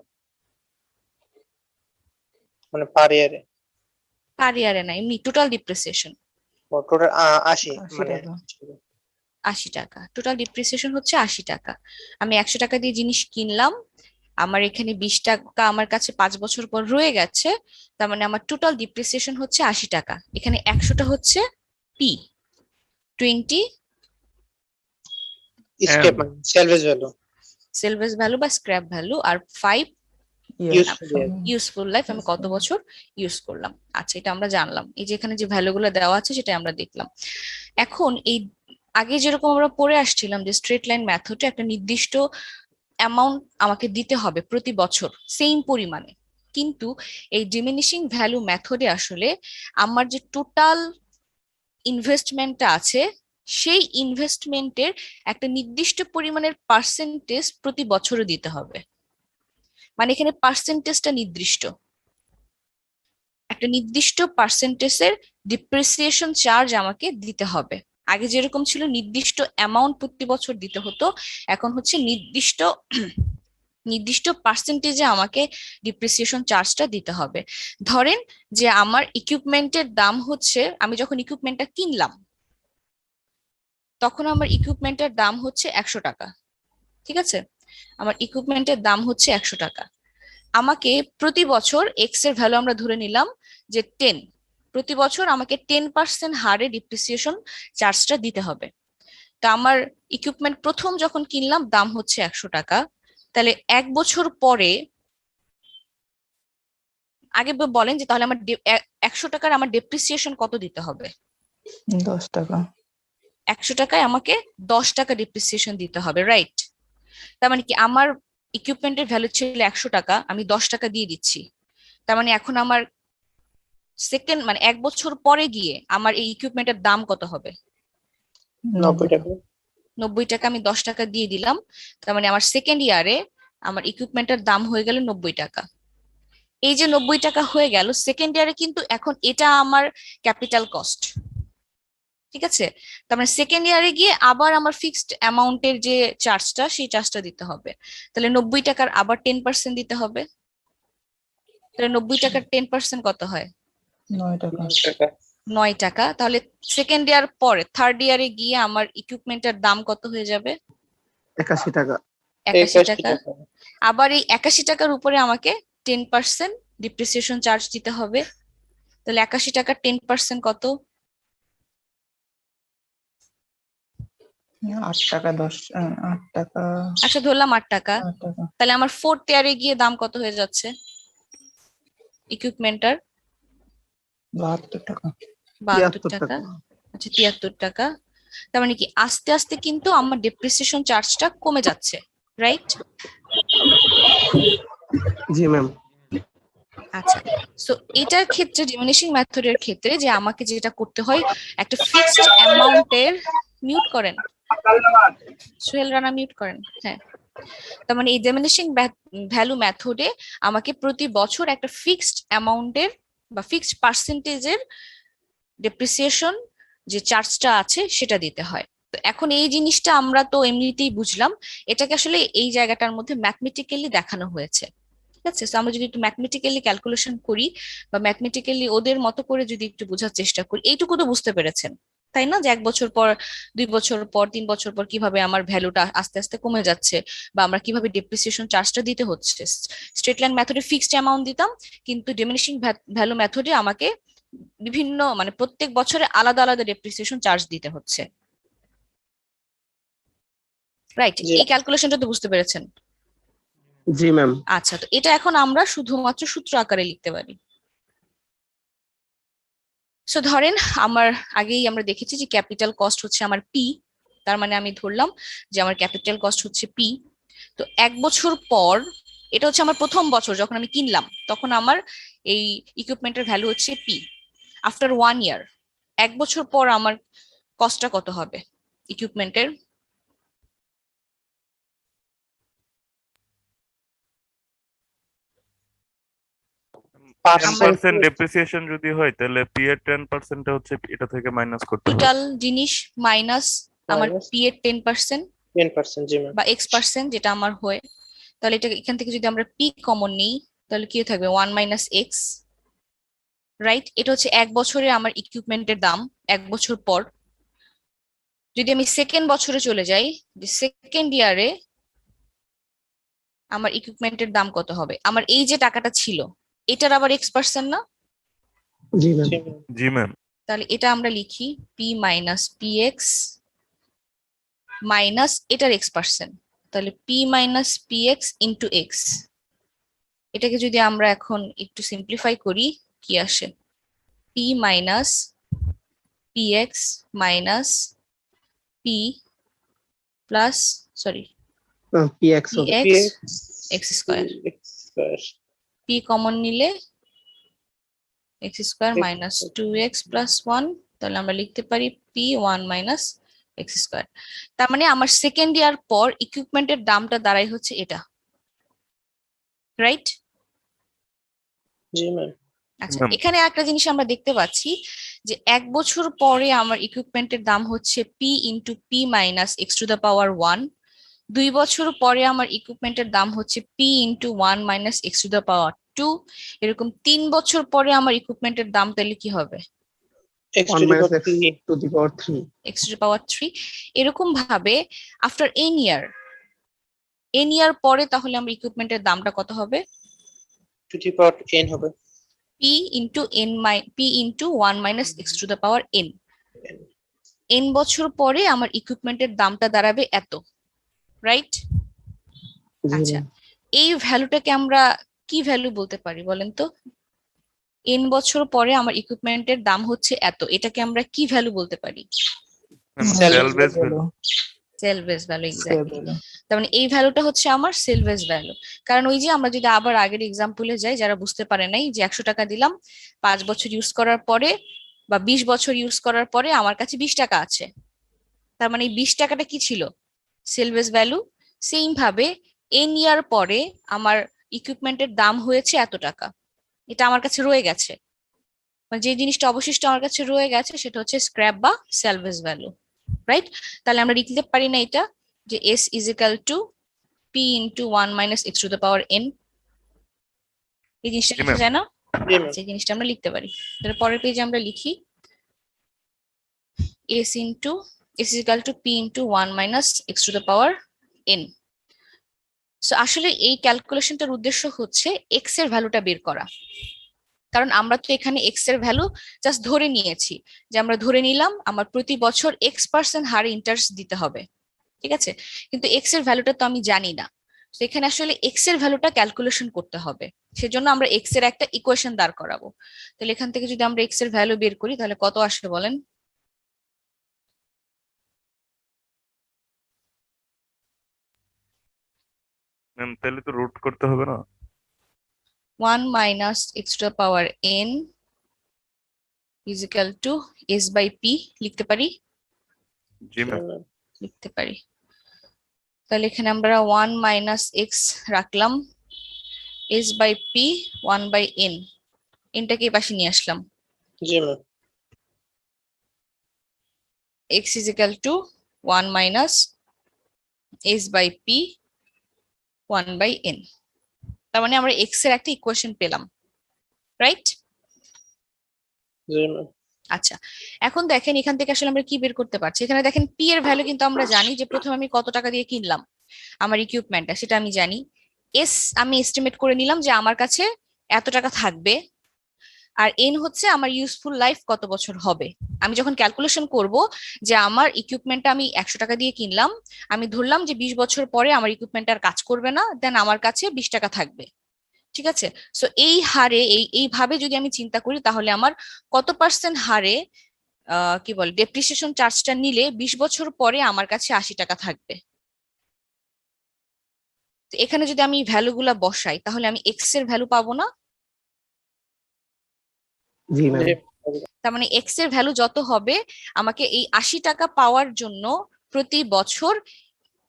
মানে পার ইয়ারে। পার ইয়ারে না, এমনি টোটাল ডিপ্রিসিয়েশন টোটাল 80, 80 মানে টাকা। 80 টাকা। টোটাল ডিপ্রিসিয়েশন হচ্ছে 80 টাকা। আমি 100 টাকা দিয়ে জিনিস কিনলাম, আমার এখানে 20 টাকা আমার কাছে 5 বছর পর রয়ে গেছে। তার মানে আমার টোটাল ডিপ্রিসিয়েশন হচ্ছে 80 টাকা। এখানে 100টা হচ্ছে পি, 20 স্ক্র্যাপ মানে সেলভেজ ভ্যালু, সেলভেজ ভ্যালু বা স্ক্র্যাপ ভ্যালু, আর 5 ইউজফুল ইয়ার। ইউজফুল লাইফ, আমি কত বছর ইউজ করলাম। আচ্ছা, এটা আমরা জানলাম। এই যে এখানে যে ভ্যালুগুলো দেওয়া আছে সেটা আমরা দেখলাম। এখন এই আগে যেরকম আমরা পড়ে আসছিলাম যে স্ট্রেট লাইন মেথডে একটা নির্দিষ্ট অ্যামাউন্ট আমাকে দিতে হবে প্রতি বছর সেম পরিমাণে, কিন্তু এই ডিমিনিশিং ভ্যালু মেথডে আসলে আমার যে টোটাল ইনভেস্টমেন্টটা আছে সেই ইনভেস্টমেন্টের একটা নির্দিষ্ট পরিমাণের পার্সেন্টেজ প্রতি বছরে দিতে হবে। মানে এখানে পার্সেন্টেজটা নির্দিষ্ট, একটা নির্দিষ্ট পার্সেন্টেজের ডিপ্রিসিয়েশন চার্জ আমাকে দিতে হবে। আগে যেরকম ছিল নির্দিষ্ট অ্যামাউন্ট প্রতি বছর দিতে হতো, এখন হচ্ছে নির্দিষ্ট নির্দিষ্ট পার্সেন্টেজে আমাকে ডিপ্রিসিয়েশন চার্জটা দিতে হবে। ধরেন যে আমার ইকুইপমেন্টের দাম হচ্ছে, আমি যখন ইকুইপমেন্টটা কিনলাম তখন আমার ইকুইপমেন্টের দাম হচ্ছে 100 টাকা, ঠিক আছে? আমার ইকুইপমেন্টের দাম হচ্ছে 100 টাকা। আমাকে প্রতি বছর এক্স এর ভ্যালু আমরা ধরে নিলাম যে 10, প্রতি বছর আমাকে 10% হারে ডিপ্রিসিয়েশন চার্জটা দিতে হবে। তা আমার ইকুইপমেন্ট প্রথম যখন কিনলাম দাম হচ্ছে 100 টাকা, তাহলে 1 বছর পরে, আগে বলেন যে তাহলে আমার 100 টাকার আমার ডেপ্রিসিয়েশন কত দিতে হবে? 10 টাকা। 100 টাকায় আমাকে 10 টাকা ডেপ্রিসিয়েশন দিতে হবে, রাইট? তার মানে কি আমার ইকুইপমেন্টের ভ্যালু ছিল 100 টাকা, আমি 10 টাকা দিয়ে দিচ্ছি। তার মানে এখন আমার সেকেন্ড মানে 1 বছর পরে গিয়ে আমার এই ইকুইপমেন্টের দাম কত হবে? 90 টাকা। 90 টাকা, আমি 10 টাকা দিয়ে দিলাম। তার মানে আমার সেকেন্ড ইয়ারে আমার ইকুইপমেন্টের দাম হয়ে গেল 90 টাকা। এই যে 90 টাকা হয়ে গেল সেকেন্ড ইয়ারে, কিন্তু এখন এটা আমার ক্যাপিটাল কস্ট, ঠিক আছে? তার মানে সেকেন্ড ইয়ারে গিয়ে আবার আমার ফিক্সড অ্যামাউন্টের যে চার্জটা সেই চার্জটা দিতে হবে। তাহলে 90 টাকার আবার 10% দিতে হবে। তাহলে 90 টাকার 10% কত হয়? 9 টাকা। 10 টাকা। 9 টাকা। তাহলে সেকেন্ড ইয়ার পরে থার্ড ইয়ারে গিয়ে আমার ইকুইপমেন্টের দাম কত হয়ে যাবে? 81 টাকা। 81 টাকা। আবার এই 81 টাকার উপরে আমাকে 10% ডিপ্রিসিয়েশন চার্জ দিতে হবে। তাহলে 81 টাকার 10% কত? 8 টাকা 8 টাকা। আচ্ছা ধরলাম 8 টাকা। 8 টাকা। তাহলে আমার ফোর্থ ইয়ারে গিয়ে দাম কত হয়ে যাচ্ছে ইকুইপমেন্টার? 72 টাকা। 72 টাকা। আচ্ছা 73 টাকা। তার মানে কি আস্তে আস্তে কিন্তু আমার ডেপ্রিসিয়েশন চার্জটা কমে যাচ্ছে, রাইট? জি ম্যাম। আচ্ছা, সো এটার ক্ষেত্রে ডিমিনিশিং মেথডের ক্ষেত্রে যে আমাকে যেটা করতে হয়, একটা ফিক্সড অ্যামাউন্টের, মিউট করেন সোহেল রানা, মিউট করেন, হ্যাঁ। তার মানে এই ডিমিনিশিং ভ্যালু মেথডে আমাকে প্রতি বছর একটা ফিক্সড অ্যামাউন্টের বা ফিক্সড পার্সেন্টেজের ডেপ্রিসিয়েশন যে চার্জটা আছে সেটা দিতে হয়। তো এখন এই জিনিসটা আমরা তো এমনিতেই বুঝলাম, এটাকে আসলে এই জায়গাটার মধ্যে ম্যাথমেটিক্যালি দেখানো হয়েছে, ঠিক আছে? তো আমরা যদি একটু ম্যাথমেটিক্যালি ক্যালকুলেশন করি বা ম্যাথমেটিক্যালি ওদের মতো করে যদি একটু বোঝার চেষ্টা করি, এইটুকু তো বুঝতে পেরেছেন তাই না, যে 1 বছর পর, 2 বছর পর, 3 বছর পর কিভাবে আমার ভ্যালুটা আস্তে আস্তে কমে যাচ্ছে, বা আমরা কিভাবে ডেপ্রিসিয়েশন চার্জটা দিতে হচ্ছে। স্ট্রেট লাইন মেথডে ফিক্সড অ্যামাউন্ট দিতাম, কিন্তু ডিমিনিশিং ভ্যালু মেথডে আমাকে বিভিন্ন মানে প্রত্যেক বছরে আলাদা আলাদা ডেপ্রিসিয়েশন চার্জ দিতে হচ্ছে, রাইট? জি। এই ক্যালকুলেশনটা তো বুঝতে পেরেছেন? জি ম্যাম। আচ্ছা, তো এটা এখন আমরা শুধুমাত্র সূত্র আকারে লিখতে পারি। সো ধরেন আমার আগেই আমরা দেখেছি যে ক্যাপিটাল কস্ট হচ্ছে আমার পি, তার মানে আমি ধরলাম যে আমার ক্যাপিটাল কস্ট হচ্ছে পি। তো 1 বছর পর, এটা হচ্ছে আমার প্রথম বছর যখন আমি কিনলাম, তখন আমার এই ইকুইপমেন্টের ভ্যালু হচ্ছে পি। আফটার 1 ইয়ার, 1 বছর পর আমার কস্টটা কত হবে ইকুইপমেন্টের? পার্সেন্ট ডেপ্রিসিয়েশন যদি হয় তাহলে পি এর 10% হচ্ছে এটা থেকে মাইনাস করতে হবে। টোটাল জিনিস মাইনাস আমার পি এর 10% 10%, জি ম্যাম। বা x% যেটা আমার হয়। তাহলে এটা এখান থেকে যদি আমরা পি কমন নিই তাহলে কি থাকবে? 1 মাইনাস এক্স, রাইট? এটা হচ্ছে 1 বছরে আমার ইকুইপমেন্টের দাম। 1 বছর পর যদি আমি সেকেন্ড বছরে চলে যাই, যে সেকেন্ড ইয়ারে আমার ইকুইপমেন্টের দাম কত হবে? আমার এই যে টাকাটা ছিল এটার আবার x% না? জি ম্যাম। জি ম্যাম। তাহলে এটা আমরা লিখি P minus P X minus এটার x%, তাহলে P minus P X into X. এটাকে যদি আমরা এখন একটু সিম্পলিফাই করি কি আসে? P minus P X minus P plus, sorry, P X P হবে। X X square, square P common নিলে X square X minus 2x plus 1, তাহলে আমরা লিখতে পারি পি 1 মাইনাস এক্স স্কোয়ার। তার মানে আমার সেকেন্ড ইয়ার পর ইকুইপমেন্টের দামটা দাঁড়াই হচ্ছে এটা, রাইট? জি ম্যাম। আচ্ছা, ম্যাম এখানে একটা জিনিস আমরা দেখতে পাচ্ছি যে 1 বছর পরে আমার ইকুইপমেন্টের দাম হচ্ছে P into P minus X to the পাওয়ার 1, 2 বছর পরে আমার ইকুইপমেন্টের দাম হচ্ছে P into 1 minus X to the পাওয়ার 2, এরকম 3 বছর পরে আমার ইকুইপমেন্টের দাম তাহলে কি হবে? x one to the minus power x 3 to the power 3। X to the পাওয়ার 3। এরকম ভাবে আফটার এন ইয়ার পরে তাহলে আমার ইকুইপমেন্টের দামটা কত হবে? to the power n হবে। P into P into 1 minus X to the power N. N বছর পরে আমার ইকুইপমেন্টের দামটা দাঁড়াবে এত, রাইট? জি আচ্ছা, ম্যাম। এই ভ্যালুটাকে আমরা কি ভ্যালু বলতে পারি বলেন তো? এন বছর পরে আমার ইকুইপমেন্টের দাম হচ্ছে এত, এটাকে আমরা কি ভ্যালু বলতে পারি? Salvage value. Salvage value, exactly. তার মানে এই ভ্যালুটা হচ্ছে আমার সেল বেস ভ্যালু। কারণ ওই যে আমরা যদি আবার আগের এক্সাম্পলে যাই, যারা বুঝতে পারে নাই, যে 100 টাকা দিলাম, 5 বছর ইউজ করার পরে বা 20 বছর ইউজ করার পরে আমার কাছে 20 টাকা আছে, তার মানে এই 20 টাকাটা কি ছিল? Salvage value. সেম ভাবে এন ইয়ার পরে আমার ইকুইপমেন্টের দাম হয়েছে এত টাকা, এটা আমার কাছে রয়ে গেছে, মানে যে জিনিসটা অবশিষ্ট আমার কাছে রয়ে গেছে সেটা হচ্ছে স্ক্র্যাপ বা সেলভেজ ভ্যালু, রাইট? তাহলে আমরা লিখতে পারি না এটা যে S is equal two P into 1 minus X to the power N? এই জিনিসটা জি লেখা ম্যাম। যায় না? জি ম্যাম। আচ্ছা, এই জিনিসটা আমরা লিখতে পারি। তাহলে পরের পেজে আমরা লিখি S into S is equal two P into 1 minus X to the power N. So আসলে এই ক্যালকুলেশনটার উদ্দেশ্য হচ্ছে এক্স এর ভ্যালুটা বের করা, কারণ আমরা তো এখানে এক্স এর ভ্যালু জাস্ট ধরে নিয়েছি, যে আমরা ধরে নিলাম আমার প্রতি বছর X% হারে ইন্টারেস্ট দিতে হবে, ঠিক আছে? কিন্তু এক্স এর ভ্যালুটা তো আমি জানি না, তো এখানে আসলে এক্স এর ভ্যালুটা ক্যালকুলেশন করতে হবে, সেজন্য আমরা এক্স এর একটা ইকুয়েশন দাঁড় করাবো। তাহলে এখান থেকে যদি আমরা এক্স এর ভ্যালু বের করি তাহলে কত আসবে বলেন? ম্যাম তাহলে তো রুট করতে হবে না? 1 minus X to the power N is equal to S by P লিখতে পারি, জি ম্যাম। লিখতে পারি। তাহলে এখানে আমরা 1 মাইনাস এক্স রাখলাম, S by P 1 by N, এনটাকে এই পাশে নিয়ে আসলাম, জি ma'am. X is equal to 1 minus S by P 1 by N. তার মানে আমরা এক্স এর একটা ইকুয়েশন পেলাম, রাইট? জি ম্যাম। আচ্ছা, এখন দেখেন এখান থেকে আসলে আমরা কি বের করতে পারছি। এখানে দেখেন পি এর ভ্যালু কিন্তু আমরা জানি যে প্রথমে আমি কত টাকা দিয়ে কিনলাম আমার ইকুইপমেন্টটা, সেটা আমি জানি। এস আমি এস্টিমেট করে নিলাম যে আমার কাছে এত টাকা থাকবে, আর এন হচ্ছে আমার ইউজফুল লাইফ কত বছর হবে। আমি যখন ক্যালকুলেশন করব যে আমার ইকুইপমেন্টটা আমি 100 টাকা দিয়ে কিনলাম, আমি ধরলাম যে 20 বছর পরে আমার ইকুইপমেন্ট আর কাজ করবে না, দেন আমার কাছে 20 টাকা থাকবে, ঠিক আছে? সো এই হারে এইভাবে যদি আমি চিন্তা করি তাহলে আমার কত পার্সেন্ট হারে কি বলে ডেপ্রিসিয়েশন চার্জটা নিলে 20 বছর পরে আমার কাছে 80 টাকা থাকবে। তো এখানে যদি আমি ভ্যালু গুলা বসাই তাহলে আমি এক্স এর ভ্যালু পাবো না? জি ম্যাম। তার মানে এক্স এর ভ্যালু যত হবে আমাকে এই 80 টাকা পাওয়ার জন্য প্রতি বছর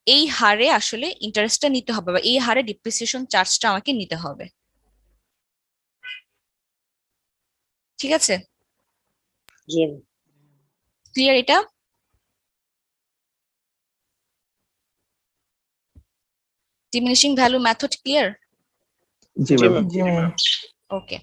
এই হারে আসলে ইন্টারেস্টটা নিতে হবে, বা এই হারে ডিপ্রিসিয়েশন চার্জটা আমাকে নিতে হবে, ঠিক আছে? জি ম্যাম। ক্লিয়ার এটা? Diminishing value method clear? জি জি ম্যাম। ম্যাম। ওকে,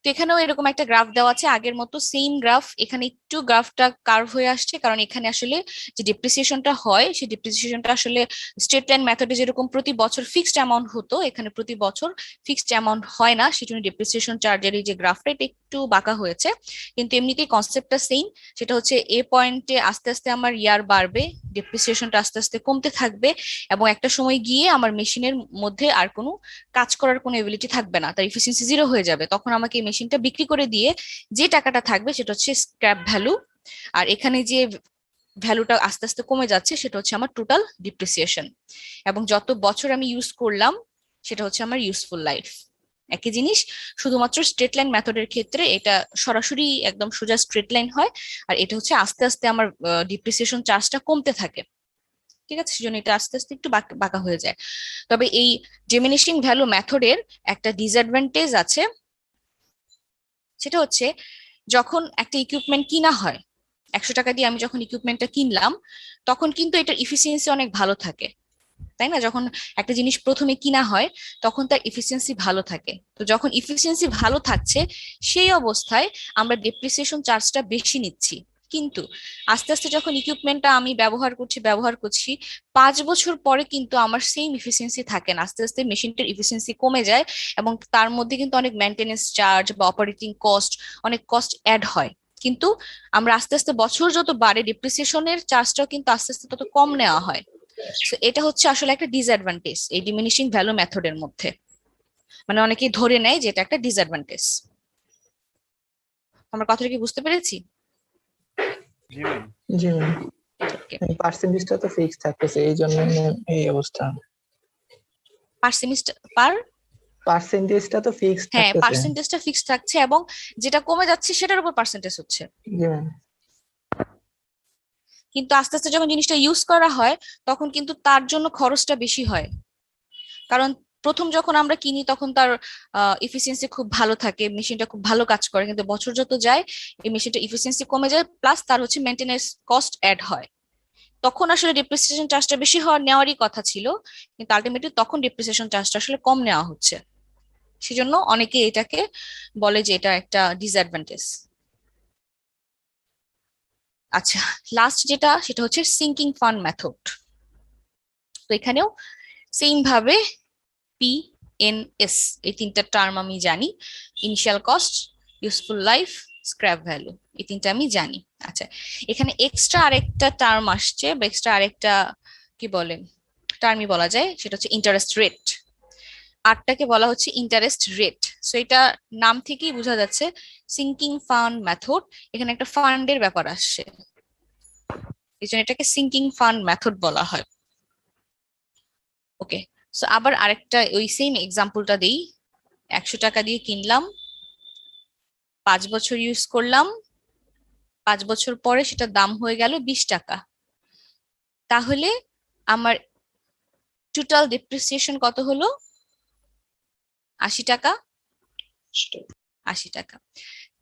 তো এখানেও এরকম একটা গ্রাফ দেওয়া আছে, আগের মতো সেম গ্রাফ। এখানে একটু গ্রাফটা কার্ভ হয়ে আসছে, কারণ এখানে আসলে যে ডিপ্রিসিয়েশনটা হয় সেই ডিপ্রিসিয়েশনটা আসলে স্ট্রেট লাইন মেথডে যেরকম প্রতি বছর ফিক্সড অ্যামাউন্ট হতো, এখানে প্রতি বছর ফিক্সড অ্যামাউন্ট হয় না, সেজন্য ডিপ্রিসিয়েশন চার্জের এই যে গ্রাফটা এটা একটু বাঁকা হয়েছে, কিন্তু এমনিতেই কনসেপ্টটা সেম। সেটা হচ্ছে এ পয়েন্টে আস্তে আস্তে আমার ইয়ার বাড়বে, ডিপ্রিসিয়েশনটা আস্তে আস্তে কমতে থাকবে, এবং একটা সময় গিয়ে আমার মেশিনের মধ্যে আর কোনো কাজ করার কোনো এবিলিটি থাকবে না, তার এফিসিয়েন্সি 0 হয়ে যাবে। তখন আমাকে এই মেশিনটা বিক্রি করে দিয়ে যে টাকাটা থাকবে সেটা হচ্ছে স্ক্র্যাপ ভ্যালু। আর এখানে যে ভ্যালুটা আস্তে আস্তে কমে যাচ্ছে, সেটা হচ্ছে আমার টোটাল ডিপ্রিসিয়েশন। এবং যত বছর আমি ইউজ করলাম সেটা হচ্ছে আমার ইউজফুল লাইফ। একই জিনিস, শুধুমাত্র স্ট্রেট লাইন মেথডের ক্ষেত্রে এটা সরাসরি একদম সোজা স্ট্রেট লাইন হয়, আর এটা হচ্ছে আস্তে আস্তে আমার ডিপ্রিসিয়েশন চার্জটা কমতে থাকে। ঠিক আছে, সেজন্য এটা আস্তে আস্তে একটু বাঁকা হয়ে যায়। তবে এই ডিমিনিশিং ভ্যালু মেথডের একটা ডিসঅ্যাডভান্টেজ আছে, সেটা হচ্ছে যখন একটা ইকুইপমেন্ট কিনা হয়, 100 টাকা দিয়ে আমি যখন ইকুইপমেন্টটা কিনলাম, তখন কিন্তু এটার ইফিসিয়েন্সি অনেক ভালো থাকে, তাই না? যখন একটা জিনিস প্রথমে কিনা হয় তখন তার ইফিসিয়েন্সি ভালো থাকে। তো যখন ইফিসিয়েন্সি ভালো থাকছে সেই অবস্থায় আমরা ডেপ্রিসিয়েশন চার্জটা বেশি নিচ্ছি। কিন্তু আস্তে আস্তে যখন ইকুইপমেন্টটা আমি ব্যবহার করছি 5 বছর পরে কিন্তু আমার সেম ইফিসিয়েন্সি থাকে না, আস্তে আস্তে মেশিনটার ইফিসিয়েন্সি কমে যায়, এবং তার মধ্যে কিন্তু অনেক মেনটেনেন্স চার্জ বা অপারেটিং কস্ট, অনেক কস্ট অ্যাড হয়। কিন্তু আমরা আস্তে আস্তে বছর যত বাড়ে ডিপ্রিসিয়েশনের চার্জটাও কিন্তু আস্তে আস্তে তত কম নেওয়া হয়। তো এটা হচ্ছে আসলে একটা ডিসঅ্যাডভান্টেজ এই ডিমিনিশিং ভ্যালু মেথডের মধ্যে, মানে অনেকেই ধরে নেয় যে এটা একটা ডিসঅ্যাডভান্টেজ। আমার কথাটা কি বুঝতে পেরেছি? জি ম্যাম। জি ম্যাম, ওকে, পার্সেন্টেজটা তো ফিক্স থাকতেছে, এই জন্য এই অবস্থা। পার সেমিস্টার পার, পার্সেন্টেজটা তো ফিক্স হ্যাঁ থাকতেছে। পার্সেন্টেজটা ফিক্সড থাকছে, এবং যেটা কমে যাচ্ছে সেটার উপর পার্সেন্টেজ হচ্ছে। জি ম্যাম। কিন্তু আস্তে আস্তে যখন জিনিসটা ইউজ করা হয় তখন কিন্তু তার জন্য খরচটা বেশি হয়। কারণ প্রথম যখন আমরা কিনি তখন তার ইফিসিয়েন্সি খুব ভালো থাকে, মেশিনটা খুব ভালো কাজ করে, কিন্তু বছর যত যায় এই মেশিনটা ইফিসিয়েন্সি কমে যায়, প্লাস তার হচ্ছে মেনটেনেন্স কস্ট অ্যাড হয়। তখন আসলে ডিপ্রিসিয়েশন চার্জটা বেশি নেওয়ারই কথা ছিল, কিন্তু আলটিমেটলি তখন ডিপ্রিসিয়েশন চার্জটা আসলে কম নেওয়া হচ্ছে। সেজন্য অনেকে এটাকে বলে যে এটা একটা ডিসঅ্যাডভান্টেজ। আচ্ছা, লাস্ট যেটা সেটা হচ্ছে সিঙ্কিং ফান্ড মেথড। তো এখানেও সেম ভাবে PNS, এই তিনটা টার্ম আমি জানি, initial cost, useful life, scrap value, এই তিনটা আমি জানি। আচ্ছা, এখানে এক্সট্রা আরেকটা টার্ম আসছে, বা এক্সট্রা আরেকটা কি বলে টার্মই বলা যায়, সেটা হচ্ছে ইন্টারেস্ট রেট। আরটাকে বলা হচ্ছে ইন্টারেস্ট রেট। সো এটা নাম থেকেই বোঝা যাচ্ছে সিঙ্কিং ফান্ড মেথড, এখানে একটা ফান্ডের ব্যাপার আসছে, এই জন্য এটাকে সিঙ্কিং ফান্ড মেথড বলা হয়। ওকে, সো আবার আরেকটা ওই সেম এক্সাম্পলটা দিই। 100 টাকা দিয়ে কিনলাম, 5 বছর ইউজ করলাম, 5 বছর পরে সেটা দাম হয়ে গেল 20 টাকা। তাহলে আমার টোটাল ডিপ্রিসিয়েশন কত হলো? 80 টাকা। সেটা 80 টাকা।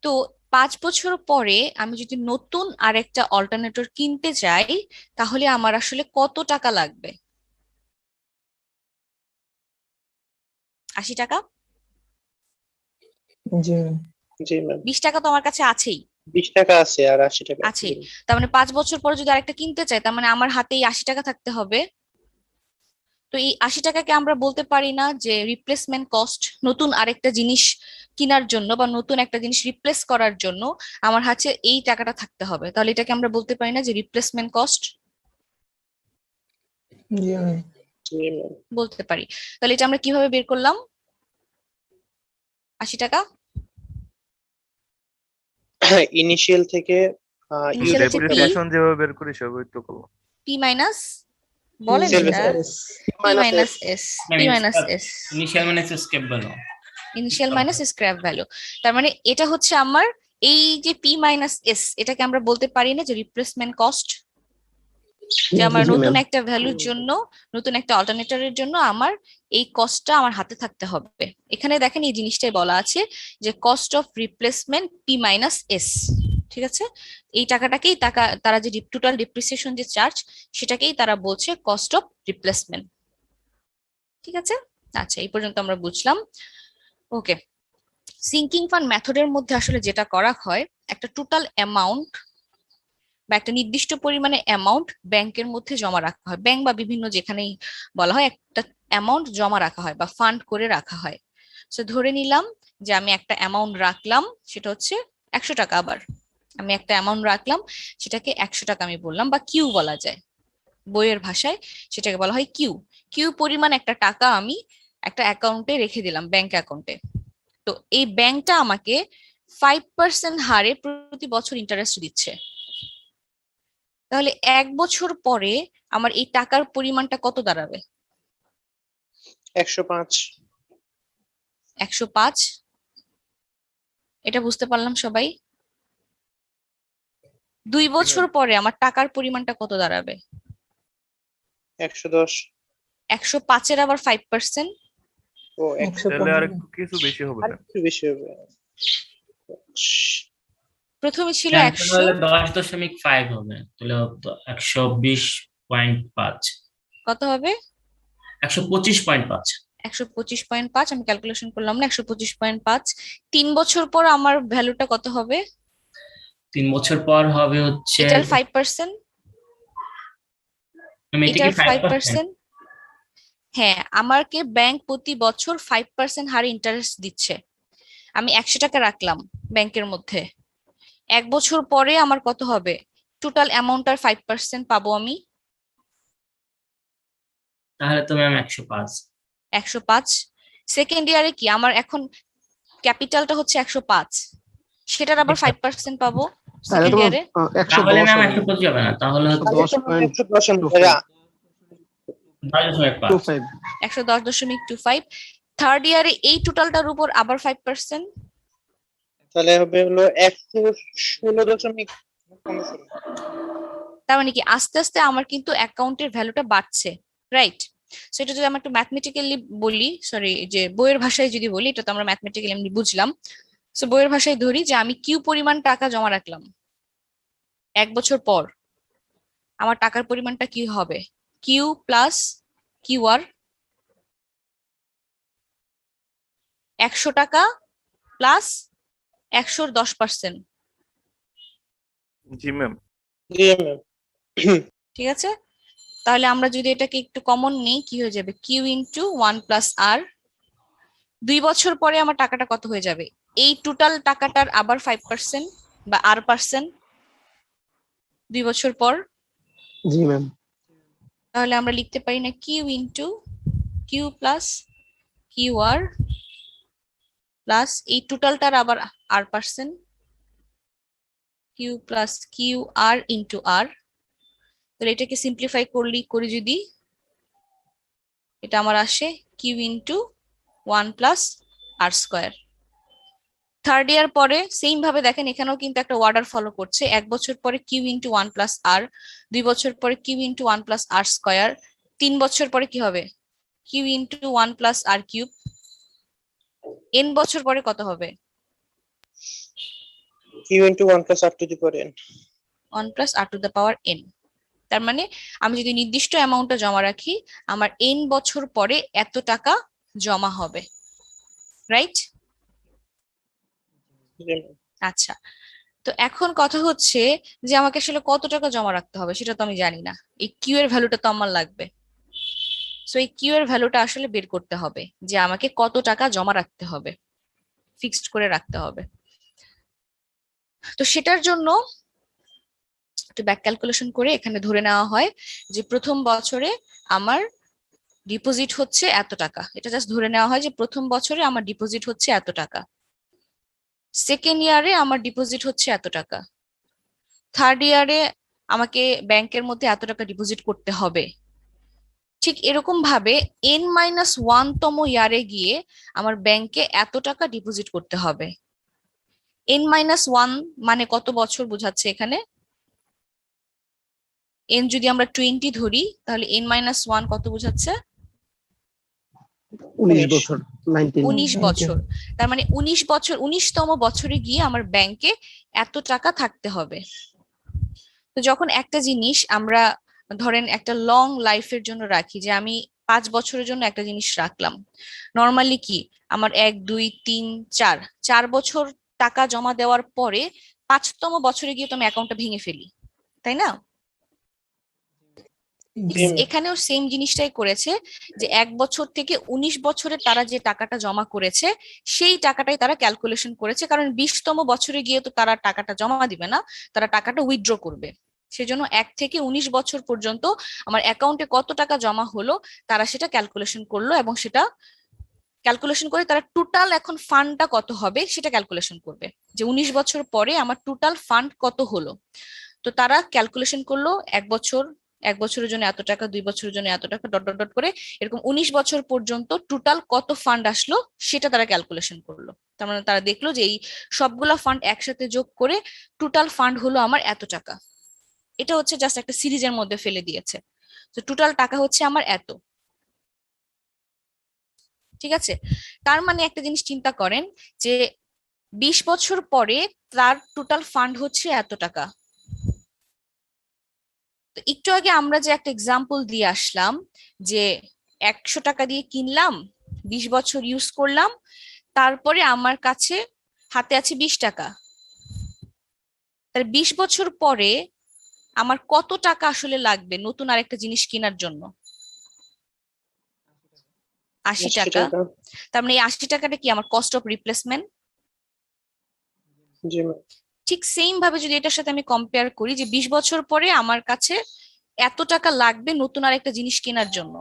তো 5 বছর পরে আমি যদি নতুন আরেকটা অল্টারনেটর কিনতে চাই, তাহলে আমার আসলে কত টাকা লাগবে? 80 টাকা। জি ম্যাম। জি ম্যাম, 20 টাকা তো আমার কাছে আছেই। 20 টাকা আছে আর 80 টাকা আছে। আছেই, তার মানে 5 বছর পরে যদি আরেকটা কিনতে চাই, তার মানে আমার হাতে এই 80 টাকা থাকতে হবে। তো এই 80 টাকাকে আমরা বলতে পারি না যে রিপ্লেসমেন্ট কস্ট, নতুন আরেকটা জিনিস কেনার জন্য বা নতুন একটা জিনিস রিপ্লেস করার জন্য আমার হাতে এই টাকাটা থাকতে হবে, তাহলে এটাকে আমরা বলতে পারি না যে রিপ্লেসমেন্ট কস্ট? জি ম্যাম। জি ম্যাম। বলতে পারি। তাহলে এটা আমরা কিভাবে বের করলাম 80 টাকা? ইনিশিয়াল থেকে ইউজ Initial হচ্ছে করতে P, হবে। ডেপ্রিসিয়েশন যেভাবে বের করি সেভাবেই তো করবো। P মাইনাস, বলেন Initial এটা, Yes. P minus S, P minus S, initial মানে scrap value. Initial minus scrap value. তার মানে এটা হচ্ছে আমার এই যে P মাইনাস S, এটাকে আমরা বলতে পারি না যে রিপ্লেসমেন্ট কস্ট? যে আমার জি নতুন ম্যাম। একটা ভ্যালুর জন্য, নতুন একটা অল্টারনেটরের জন্য আমার এই কস্টটা আমার হাতে থাকতে হবে। এখানে দেখেন এই জিনিসটাই বলা আছে যে cost of replacement P minus S। ঠিক আছে, এই টাকাটাকেই তারা যে টোটাল ডিপ্রিসিয়েশন যে চার্জ, সেটাকেই তারা বলছে কস্ট অফ রিপ্লেসমেন্ট। ঠিক আছে, আচ্ছা এই পর্যন্ত আমরা বুঝলাম। ওকে, সিঙ্কিং ফান্ড মেথডের মধ্যে আসলে যেটা করা হয়, একটা টোটাল অ্যামাউন্ট বা একটা নির্দিষ্ট পরিমাণে অ্যামাউন্ট ব্যাংকের মধ্যে জমা রাখা হয়, ব্যাংক বা বিভিন্ন যেখানেই বলা হয়, একটা অ্যামাউন্ট জমা রাখা হয় বা ফান্ড করে রাখা হয়। সো ধরে নিলাম যে আমি একটা অ্যামাউন্ট রাখলাম, সেটা হচ্ছে 100 টাকা। আবার আমি একটা অ্যামাউন্ট রাখলাম, সেটাকে 100 টাকা আমি বললাম, বা কিউ বলা যায় বইয়ের ভাষায়, সেটাকে বলা হয় কিউ। কিউ পরিমাণ একটা টাকা আমি একটা অ্যাকাউন্টে রেখে দিলাম, ব্যাংক অ্যাকাউন্টে। তো এই ব্যাংকটা আমাকে 5% হারে প্রতি বছর ইন্টারেস্ট দিচ্ছে। তাহলে 1 বছর পরে আমার এই টাকার পরিমাণটা কত দাঁড়াবে? 105। 105। এটা বুঝতে পারলাম সবাই? 2 বছর পরে আমার টাকার পরিমাণটা কত দাঁড়াবে? 110। 105-এর আবার 5%। ও তাহলে আর 115 কিছু বেশি হবে আর না। একটু বেশি হবে। প্রথমে ছিল হ্যাঁ, 100। তাহলে 10.5 হবে, তাহলে 120.5, কত হবে? 125.5। 125.5। আমি ক্যালকুলেশন করলাম না, 125.5। 3 বছর পর আমার ভ্যালুটা কত হবে? 3 বছর পর হবে হচ্ছে, এটার 5%। এটা কি এটার 5%? 5%। হ্যাঁ, আমাকে ব্যাংক প্রতি বছর 5% হারে ইন্টারেস্ট দিচ্ছে। আমি 100 টাকা রাখলাম ব্যাংকের মধ্যে। 1 বছর পরে আমার কত হবে? টোটাল অ্যামাউন্টটার 5% পাবো আমি। তাহলে তো ম্যাম 105। 105। সেকেন্ড ইয়ারে কি আমার এখন ক্যাপিটালটা হচ্ছে 105, সেটার আবার 5% পাবো তাহলে সেকেন্ড তোমার ইয়ারে। তাহলে 110 ম্যাম হবে 125 যাবে না, তাহলে হচ্ছে 110 10.5। 10.25 110.25। থার্ড ইয়ারে এই টোটালটার উপর আবার 5%। তাহলে হবে হলো 116 তার মানে কি আস্তে আস্তে আমার কিন্তু অ্যাকাউন্টের ভ্যালুটা বাড়ছে, রাইট? সো এটা যদি আমরা একটু ম্যাথমেটিক্যালি বলি, সরি, যে বইয়ের ভাষায় যদি বলি, এটা তো আমরা ম্যাথমেটিক্যালি এমনি বুঝলাম। সো বইয়ের ভাষায় ধরি যে আমি কিউ পরিমাণ টাকা জমা রাখলাম, 1 বছর পর আমার টাকার পরিমাণটা কি হবে? কিউ প্লাস কিউ আর, 100 টাকা প্লাস 110%। জি ম্যাম। জি ম্যাম। ঠিক আছে, তাহলে আমরা যদি এটাকে একটু কমন নিই, কি হয়ে যাবে? কিউ ইন্টু 1 + আর। 2 বছর পরে আমার টাকাটা কত হয়ে যাবে? এই টোটাল টাকাটার আবার 5% বা আর%, 2 বছর পর। জি ম্যাম। তাহলে আমরা লিখতে পারি না Q into Q plus Q R plus এই টোটালটার আবার আর%, Q plus Q R into R. তাহলে এটাকে সিম্পলিফাই করি যদি, এটা আমার আসে কিউ ইন্টু 1 + আর²। থার্ড ইয়ার পরে সেম ভাবে দেখেন, এখানেও কিন্তু একটা অর্ডার ফলো করছে। 1 বছর পরে কিউ ইন্টু 1 + আর, 2 বছর পরে কিউ ইন্টু 1 + আর², 3 বছর পরে কি হবে? Q into 1 + আর³। n বছর পরে কত হবে? q into 1 plus r to the power n। 1 + r⁴n। তার মানে আমি যদি নির্দিষ্ট অ্যামাউন্টটা জমা রাখি, আমার n বছর পরে এত টাকা জমা হবে, রাইট? জি ম্যাম। আচ্ছা, তো এখন কথা হচ্ছে যে আমাকে আসলে কত টাকা জমা রাখতে হবে সেটা তো আমি জানি না। এই কিউ এর ভ্যালুটা তো আমার লাগবে। সো এই কিউ এর ভ্যালুটা আসলে বের করতে হবে যে আমাকে কত টাকা জমা রাখতে হবে, ফিক্সড করে রাখতে হবে। তো সেটার জন্য একটু ব্যাক ক্যালকুলেশন করে এখানে ধরে নেওয়া হয় যে প্রথম বছরে আমার ডিপোজিট হচ্ছে এত টাকা। এটা জাস্ট ধরে নেওয়া হয় যে প্রথম বছরে আমার ডিপোজিট হচ্ছে এত টাকা, সেকেন্ড ইয়ারে আমার ডিপোজিট হচ্ছে এত টাকা, থার্ড ইয়ারে আমাকে ব্যাংকের মধ্যে এত টাকা ডিপোজিট করতে হবে। ঠিক এরকম ভাবে n-1তম ইয়ারে গিয়ে আমার ব্যাংকে এত টাকা ডিপোজিট করতে হবে। n-1 মানে কত বছর বোঝাচ্ছে এখানে? n যদি আমরা 20 ধরি, তাহলে n-1 কত বোঝাচ্ছে? 19 বছর 19। 19 বছর। তার মানে 19 বছর, 19তম বছরে গিয়ে আমার ব্যাংকে এত টাকা থাকতে হবে। তো যখন একটা জিনিস আমরা ধরেন একটা লং লাইফের জন্য রাখি, যে আমি 5 বছরের জন্য একটা জিনিস রাখলাম, নর্মালি কি আমার 1 2 3 4 4 বছর টাকা জমা দেওয়ার পরে 5তম বছরে গিয়ে তো আমি অ্যাকাউন্টটা ভেঙে ফেলি, তাই না? জি ম্যাম। এখানেও সেম জিনিসটাই করেছে, যে 1 বছর থেকে 19 বছরে তারা যে টাকাটা জমা করেছে সেই টাকাটাই তারা ক্যালকুলেশন করেছে, কারণ 20তম বছরে গিয়ে তো তারা টাকাটা জমা দিবে না, তারা টাকাটা উইথড্র করবে। সেজন্য 1 থেকে 19 বছর পর্যন্ত আমার অ্যাকাউন্টে কত টাকা জমা হলো তারা সেটা ক্যালকুলেশন করলো, এবং সেটা ক্যালকুলেশন করে তারা টোটাল এখন ফান্ডটা কত হবে সেটা ক্যালকুলেশন করবে, যে 19 বছর পরে আমার টোটাল ফান্ড কত হলো। তো তো তারা ক্যালকুলেশন করলো এক বছরের জন্য এত টাকা, 2 বছরের জন্য এত টাকা, ডট ডট ডট করে এরকম 19 বছর পর্যন্ত টোটাল কত ফান্ড আসলো সেটা তারা ক্যালকুলেশন করলো। তার মানে তারা দেখলো যে এই সবগুলা ফান্ড একসাথে যোগ করে টোটাল ফান্ড হলো আমার এত টাকা। এটা হচ্ছে জাস্ট একটা সিরিজের মধ্যে ফেলে দিয়েছে। তো টোটাল টাকা হচ্ছে আমার এত। ঠিক আছে, তার মানে একটা জিনিস চিন্তা করেন যে 20 বছর পরে তার টোটাল ফান্ড হচ্ছে এত টাকা। তো একটু আগে আমরা যে একটা এক্সাম্পল দিয়ে আসলাম যে 100 টাকা দিয়ে কিনলাম, 20 বছর ইউজ করলাম, তারপরে আমার কাছে হাতে আছে 20 টাকা। তার 20 বছর পরে আমার কত টাকা আসলে লাগবে নতুন আরেকটা জিনিস কেনার জন্য? 80 টাকা। টাকা। তার মানে এই 80 টাকাটা কি আমার cost of replacement? G ma'am. ঠিক সেম ভাবে যদি এটার সাথে আমি কম্পেয়ার করি যে 20 বছর পরে আমার কাছে এত টাকা লাগবে নতুন আরেকটা জিনিস কেনার জন্য,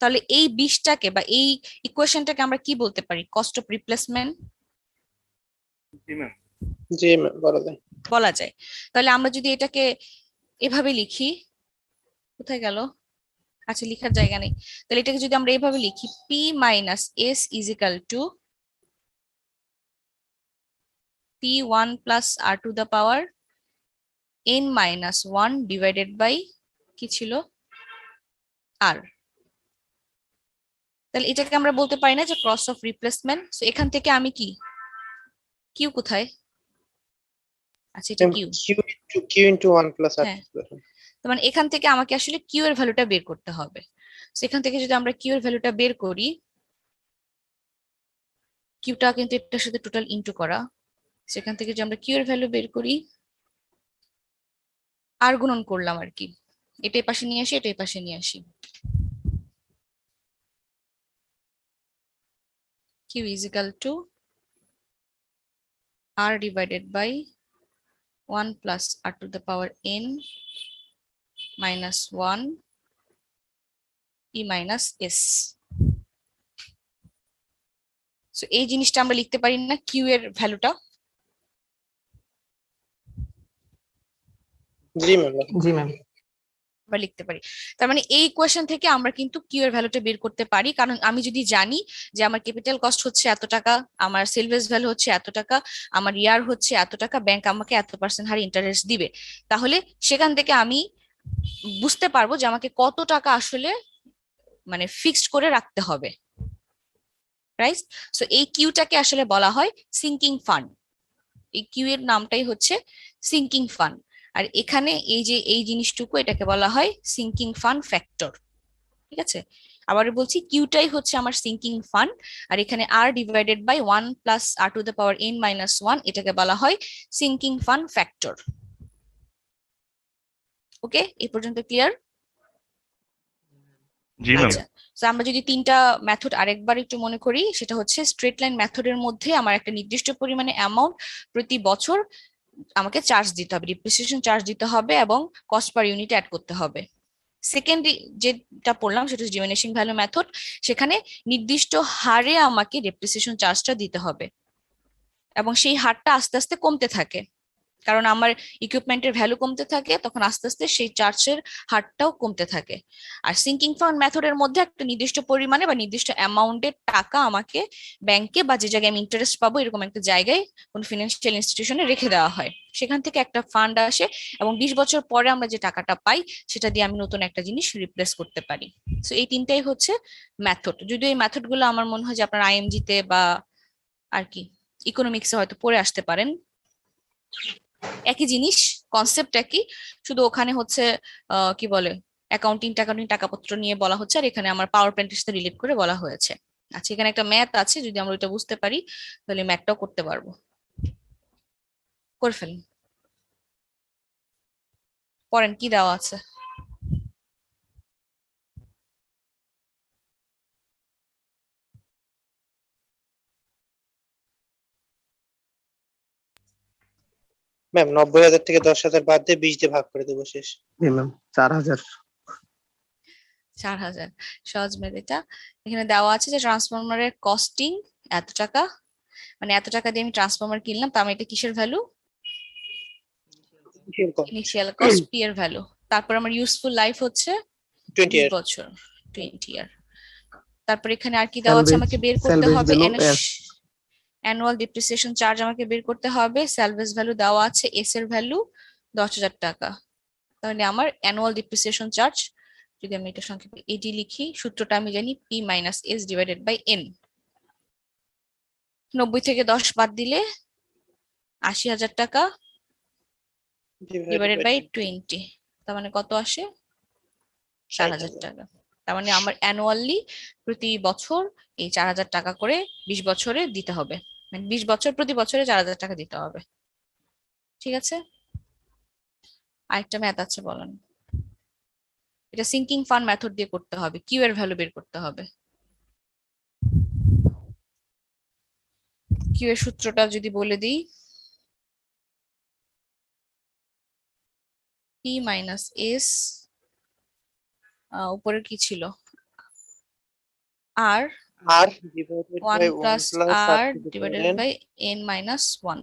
তাহলে এই 20টাকে বা এই ইকুয়েশনটাকে আমরা কি বলতে পারি? Cost of replacement G ma'am. জি ম্যাম, বলা যায়। বলা যায়। তাহলে আমরা যদি এটাকে এভাবে লিখি, কোথায় গেল? আচ্ছা, লিখার জায়গা নেই। তাহলে এটাকে যদি আমরা এভাবে লিখি, P minus S is equal to P1 plus R to the power N minus 1 divided by কি ছিল? R। তাহলে এটাকে আমরা বলতে পারি না যে কস্ট অফ রিপ্লেসমেন্ট? সো এখান থেকে আমি কি, কিউ কোথায়? আচ্ছা, এটা কিউ। কিউ ইন্টু 1 প্লাস আর। হ্যাঁ, তার মানে এখান থেকে আমাকে আসলে কিউ এর ভ্যালুটা বের করতে হবে। সেখান থেকে যদি আমরা কিউ এর ভ্যালুটা বের করি, কিউটা কিন্তু এটার সাথে টোটাল ইনটু করা, সেখান থেকে যদি আমরা কিউ এর ভ্যালু বের করি, আর গুণন করলাম আর কি, এটাই পাশে নিয়ে আসি, এটাই পাশে নিয়ে আসি, Q is equal to R divided by 1 plus R to the power N minus 1 E minus S. So এই জিনিসটা আমরা লিখতে পারি না কিউ এর ভ্যালুটা? জি ম্যাম। জি ম্যাম। আমরা লিখতে পারি। তার মানে এই ইকুয়েশন থেকে আমরা কিন্তু কিউ এর ভ্যালুটা বের করতে পারি, কারণ আমি যদি জানি যে আমার ক্যাপিটাল কস্ট হচ্ছে এত টাকা, আমার সেলভেজ ভ্যালু হচ্ছে এত টাকা, আমার ইয়ার হচ্ছে এত টাকা, ব্যাংক আমাকে এত% হারে ইন্টারেস্ট দিবে, তাহলে সেখান থেকে আমি বুঝতে পারবো যে আমাকে কত টাকা আসলে মানে ফিক্সড করে রাখতে হবে, রাইট? সো এই কিউটাকে আসলে বলা হয় সিঙ্কিং ফান্ড। এই কিউ এর নামটাই হচ্ছে সিঙ্কিং ফান্ড। আর এখানে এই যে এই জিনিসটুকু, এটাকে বলা হয় সিঙ্কিং ফান্ড ফ্যাক্টর। ঠিক আছে, আবার বলছি, কিউটাই হচ্ছে আমার সিঙ্কিং ফান্ড, আর এখানে R divided by 1 plus R to the power N minus 1, এটাকে বলা হয় সিঙ্কিং ফান্ড ফ্যাক্টর। ওকে, এই পর্যন্ত ক্লিয়ার? জি ম্যাম। আচ্ছা, তো আমরা যদি তিনটা মেথড আরেকবার একটু মনে করি, সেটা হচ্ছে স্ট্রেট লাইন মেথডের মধ্যে আমার একটা নির্দিষ্ট পরিমাণে অ্যামাউন্ট প্রতি বছর আমাকে চার্জ দিতে হবে, ডিপ্রিসিয়েশন চার্জ দিতে হবে এবং কস্ট পার ইউনিট অ্যাড করতে হবে। সেকেন্ড যেটা পড়লাম সেটা হচ্ছে ডিমিনিশিং ভ্যালু মেথড, সেখানে নির্দিষ্ট হারে আমাকে ডেপ্রিসিয়েশন চার্জটা দিতে হবে এবং সেই হারটা আস্তে আস্তে কমতে থাকে, কারণ আমার ইকুইপমেন্টের ভ্যালু কমতে থাকে, তখন আস্তে আস্তে সেই চার্জের হারটাও কমতে থাকে। আর সিঙ্কিং ফান্ড মেথডের মধ্যে একটা নির্দিষ্ট পরিমাণে বা নির্দিষ্ট অ্যামাউন্টের টাকা আমাকে ব্যাংকে বা যে জায়গায় আমি ইন্টারেস্ট পাবো এরকম একটা জায়গায় কোন ফিনান্সিয়াল ইনস্টিটিউশনে রেখে দেওয়া হয়, সেখান থেকে একটা ফান্ড আসে এবং 20 বছর পরে আমরা যে টাকাটা পাই সেটা দিয়ে আমি নতুন একটা জিনিস রিপ্লেস করতে পারি। তো এই তিনটাই হচ্ছে মেথড। যদিও এই মেথড গুলো আমার মনে হয় যে আপনার আইএমজি তে বা আর কি ইকোনমিক্সে হয়তো পড়ে আসতে পারেন, একই জিনিস, কনসেপ্ট একই, শুধু ওখানে হচ্ছে কি বলে অ্যাকাউন্টিং টাকাপত্র নিয়ে বলা হচ্ছে, আর এখানে আমার পাওয়ার পয়েন্টের সাথে রিলেট করে বলা হয়েছে। আচ্ছা, এখানে একটা ম্যাথ আছে, যদি আমরা এটা বুঝতে পারি তাহলে ম্যাথটাও করতে পারবো। করে ফেলুন, পড়েন কি দেওয়া আছে। ম্যাম 90,000 থেকে 10,000 বাদ দিয়ে 20 দিয়ে ভাগ করে দেবো, শেষ। জি ম্যাম 4,000। 4,000 সহজ ম্যাথ এটা। এখানে দেওয়া আছে যে ট্রান্সফরমারের কস্টিং এত টাকা, মানে এত টাকা দিয়ে আমি ট্রান্সফরমার কিনলাম, তার মানে এটা কিসের ভ্যালু? ইনিশিয়াল কস্ট পি এর ভ্যালু, তারপর আমার ইউজফুল লাইফ হচ্ছে 20 20 ইয়ার। বছর, 20 ইয়ার। তারপর এখানে আর কি দেওয়া আছে, আমাকে বের করতে salvage হবে value S। Annual depreciation charge আমাকে বের করতে হবে, স্যালভেজ ভ্যালু দেওয়া আছে, এস এর ভ্যালু 10,000 টাকা। তাহলে আমার অ্যানুয়াল ডিপ্রিসিয়েশন চার্জ, যদি আমি এটা সংক্ষেপে এডি লিখি, সূত্রটা আমি জানি P minus S divided by N. 90 থেকে 10 বাদ দিলে 80,000 টাকা ডিভাইডেড বাই 20, তার মানে কত আসে? 4,000 টাকা। তার মানে আমার অ্যানুয়ালি প্রতি বছর এই 4,000 টাকা করে 20 বছরে দিতে হবে, মানে 20 বছর প্রতি বছরে 4,000 টাকা দিতে হবে। ঠিক আছে, আরেকটা ম্যাথ আছে, বলেন। এটা সিঙ্কিং ফান্ড মেথড দিয়ে করতে হবে, কিউ এর ভ্যালু বের করতে হবে। কিউ এর সূত্রটা যদি বলে দিই, পি মাইনাস এস, উপরে কি ছিল, আর R divided 1 by 1 plus plus R divided by N minus 1।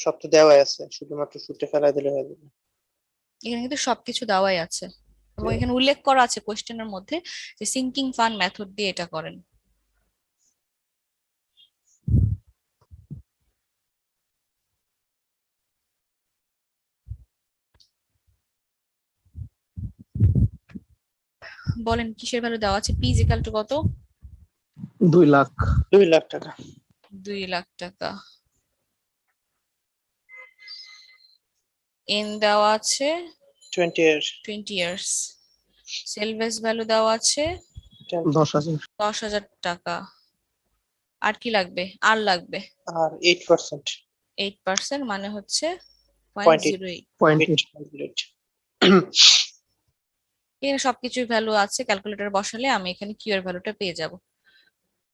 সব তো দেওয়াই আছে, শুধুমাত্র সূত্রে ফেলাই দিলে হয়ে যাবে। এখানে কিন্তু সবকিছু দেওয়াই আছে, এবং এখানে উল্লেখ করা আছে কোশ্চেনের মধ্যে যে সিঙ্কিং ফান্ড মেথড দিয়ে এটা করেন। বলেন কিসের ভ্যালু দেওয়া আছে? পি ইকুয়াল টু কত? 2 লাখ। 2 লাখ টাকা। 2 লাখ টাকা। এন দেওয়া আছে 20 ইয়ার। 20 ইয়ার্স। সেলভেজ ভ্যালু দেওয়া আছে 10,000। 10,000 টাকা। আর কি লাগবে? আর লাগবে আর 8%। 8%, মানে হচ্ছে 0.08। 0.8। এখানে সবকিছুর ভ্যালু আছে, ক্যালকুলেটর বসালে আমি এখানে কিউ এর ভ্যালুটা পেয়ে যাব।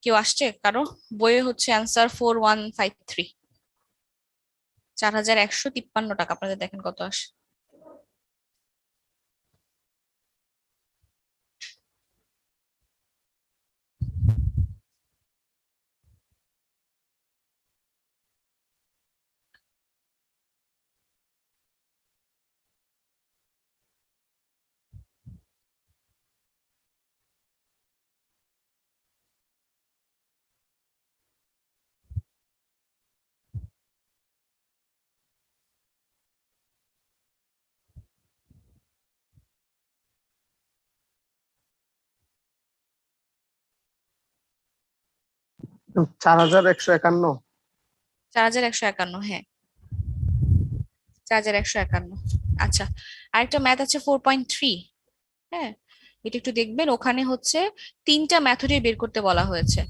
কেউ আসছে কারো? বইয়ে হচ্ছে অ্যান্সার 4153, 4,153 টাকা। আপনাদের দেখেন কত আসে। হুম, 4,151। 4,151, হ্যাঁ 4,151। আচ্ছা, আরেকটা ম্যাথ আছে 4.3। হ্যাঁ, এটা একটু দেখবেন, ওখানে হচ্ছে 3টা মেথডে বের করতে বলা হয়েছে।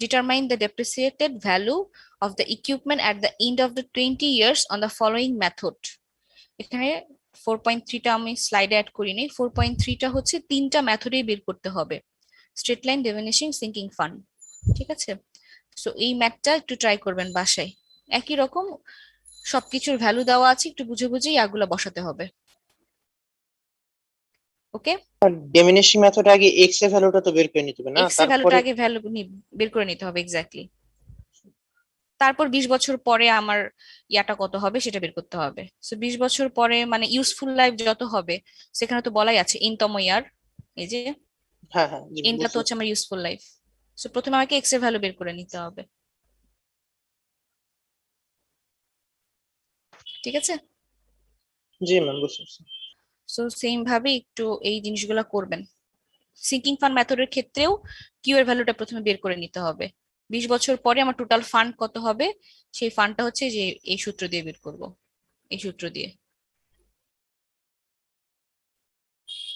Determine the depreciated value of the equipment at the end of the 20 years on the following method. এখানে 4.3টা আমি স্লাইডে অ্যাড করিনি। 4.3টা হচ্ছে 3টা মেথডে বের করতে হবে, straight line, diminishing, sinking fund. ঠিক আছে, সো এই ম্যাথটা একটু ট্রাই করবেন বাসায়। একই রকম সবকিছুর ভ্যালু দেওয়া আছে, একটু বুঝে বুঝেই এগুলা বসাতে হবে। ওকে, ডিমিনিশিং মেথড আগে এক্স এর ভ্যালুটা তো বের করে নিতে হবে না, এক্স এর ভ্যালুটা তারপরে আগে বের করে নিতে হবে, এক্স্যাক্টলি। তারপর 20 বছর পরে আমার ইয়াটা কত হবে সেটা বের করতে হবে। সো 20 বছর পরে মানে ইউজফুল লাইফ যত হবে, সেখানে তো বলাই আছে এনতম ইয়ার, এই যে হ্যাঁ হ্যাঁ জি এনটা তো বুঝছি। হচ্ছে আমার ইউজফুল লাইফ। সো প্রথমে আমাকে এক্স এর ভ্যালু বের করে নিতে হবে। ঠিক আছে, জি ম্যাম বুঝছি। সো সেম ভাবে একটু এই জিনিসগুলো করবেন। সিঙ্কিং ফান্ড মেথডের ক্ষেত্রেও কিউ এর ভ্যালুটা প্রথমে বের করে নিতে হবে। 20 বছর পরে আমার টোটাল ফান্ড কত হবে, সেই ফান্ডটা হচ্ছে যে এই সূত্র দিয়ে বের করব, এই সূত্র দিয়ে।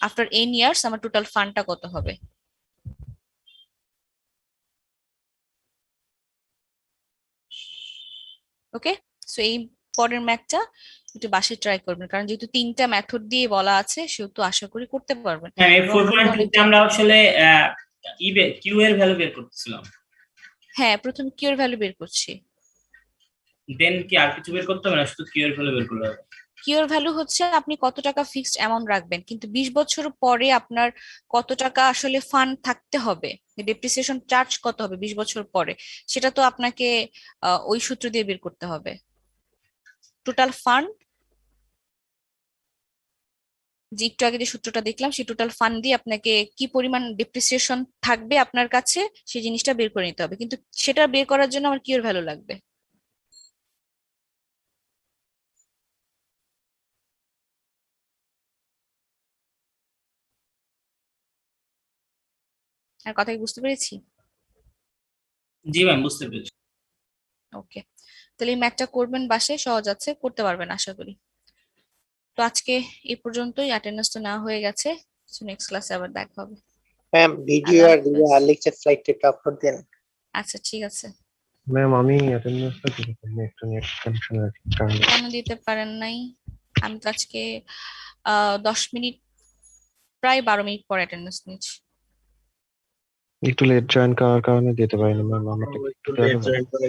আফটার n ইয়ার্স আমার টোটাল ফান্ডটা কত হবে। ওকে, সো এই পরের ম্যাথটা একটু বাসায় ট্রাই করবেন, কারণ যেহেতু 3টা মেথড দিয়ে বলা আছে সেহেতু আশা করি করতে পারবেন। হ্যাঁ, এই এবং আপনাদের 4.2 তে অনেকটা, আমরা আসলে কিউ এর ভ্যালু বের করতেছিলাম, হ্যাঁ প্রথম কিউ এর ভ্যালু বের করছি। দেন কি আর কিছু বের করতে হবে না, শুধু কিউ এর ভ্যালু বের করলে হবে? কিওর ভ্যালু হচ্ছে আপনি কত টাকা ফিক্সড অ্যামাউন্ট রাখবেন, কিন্তু 20 বছর পরে আপনার কত টাকা আসলে ফান্ড থাকতে হবে, ডেপ্রিসিয়েশন চার্জ কত হবে 20 বছর পরে, সেটা তো আপনাকে ওই সূত্র দিয়ে বের করতে হবে। টোটাল ফান্ড, যে একটু আগে যে সূত্রটা দেখলাম, সেই টোটাল ফান্ড দিয়ে আপনাকে কি পরিমাণ ডেপ্রিসিয়েশন থাকবে আপনার কাছে সেই জিনিসটা বের করে নিতে হবে, কিন্তু সেটা বের করার জন্য আমার কিওর ভ্যালু লাগবে। আর কথা কি বুঝতে পেরেছি? জি ম্যাম, বুঝতে পেরেছি। ওকে, তাহলে এই ম্যাথটা করবেন বাসায়, সহজ আছে, করতে পারবেন আশা করি। তো আজকে এই পর্যন্তই, অ্যাটেন্ডেন্স তো নেওয়া হয়ে গেছে, নেক্সট ক্লাসে আবার দেখা হবে। ম্যাম ভিডিও আল্লাহ আর হাফেজ। আর লেকচার স্লাইড একটু আপলোড দেন। আচ্ছা ঠিক আছে। ম্যাম আমি অ্যাটেন্ডেন্সটা দিতে পারিনি, একটা নেট কানেকশন আছে কারণে। কেন দিতে পারেন নাই? আমি তো আজকে 10 মিনিট, প্রায় 12 মিনিট পর অ্যাটেন্ডেন্স নিচ্ছি। একটু লেট জয়েন করার কারণে দিতে পারিনি ম্যাম, আমারটা একটু একটু লেট জয়েন করে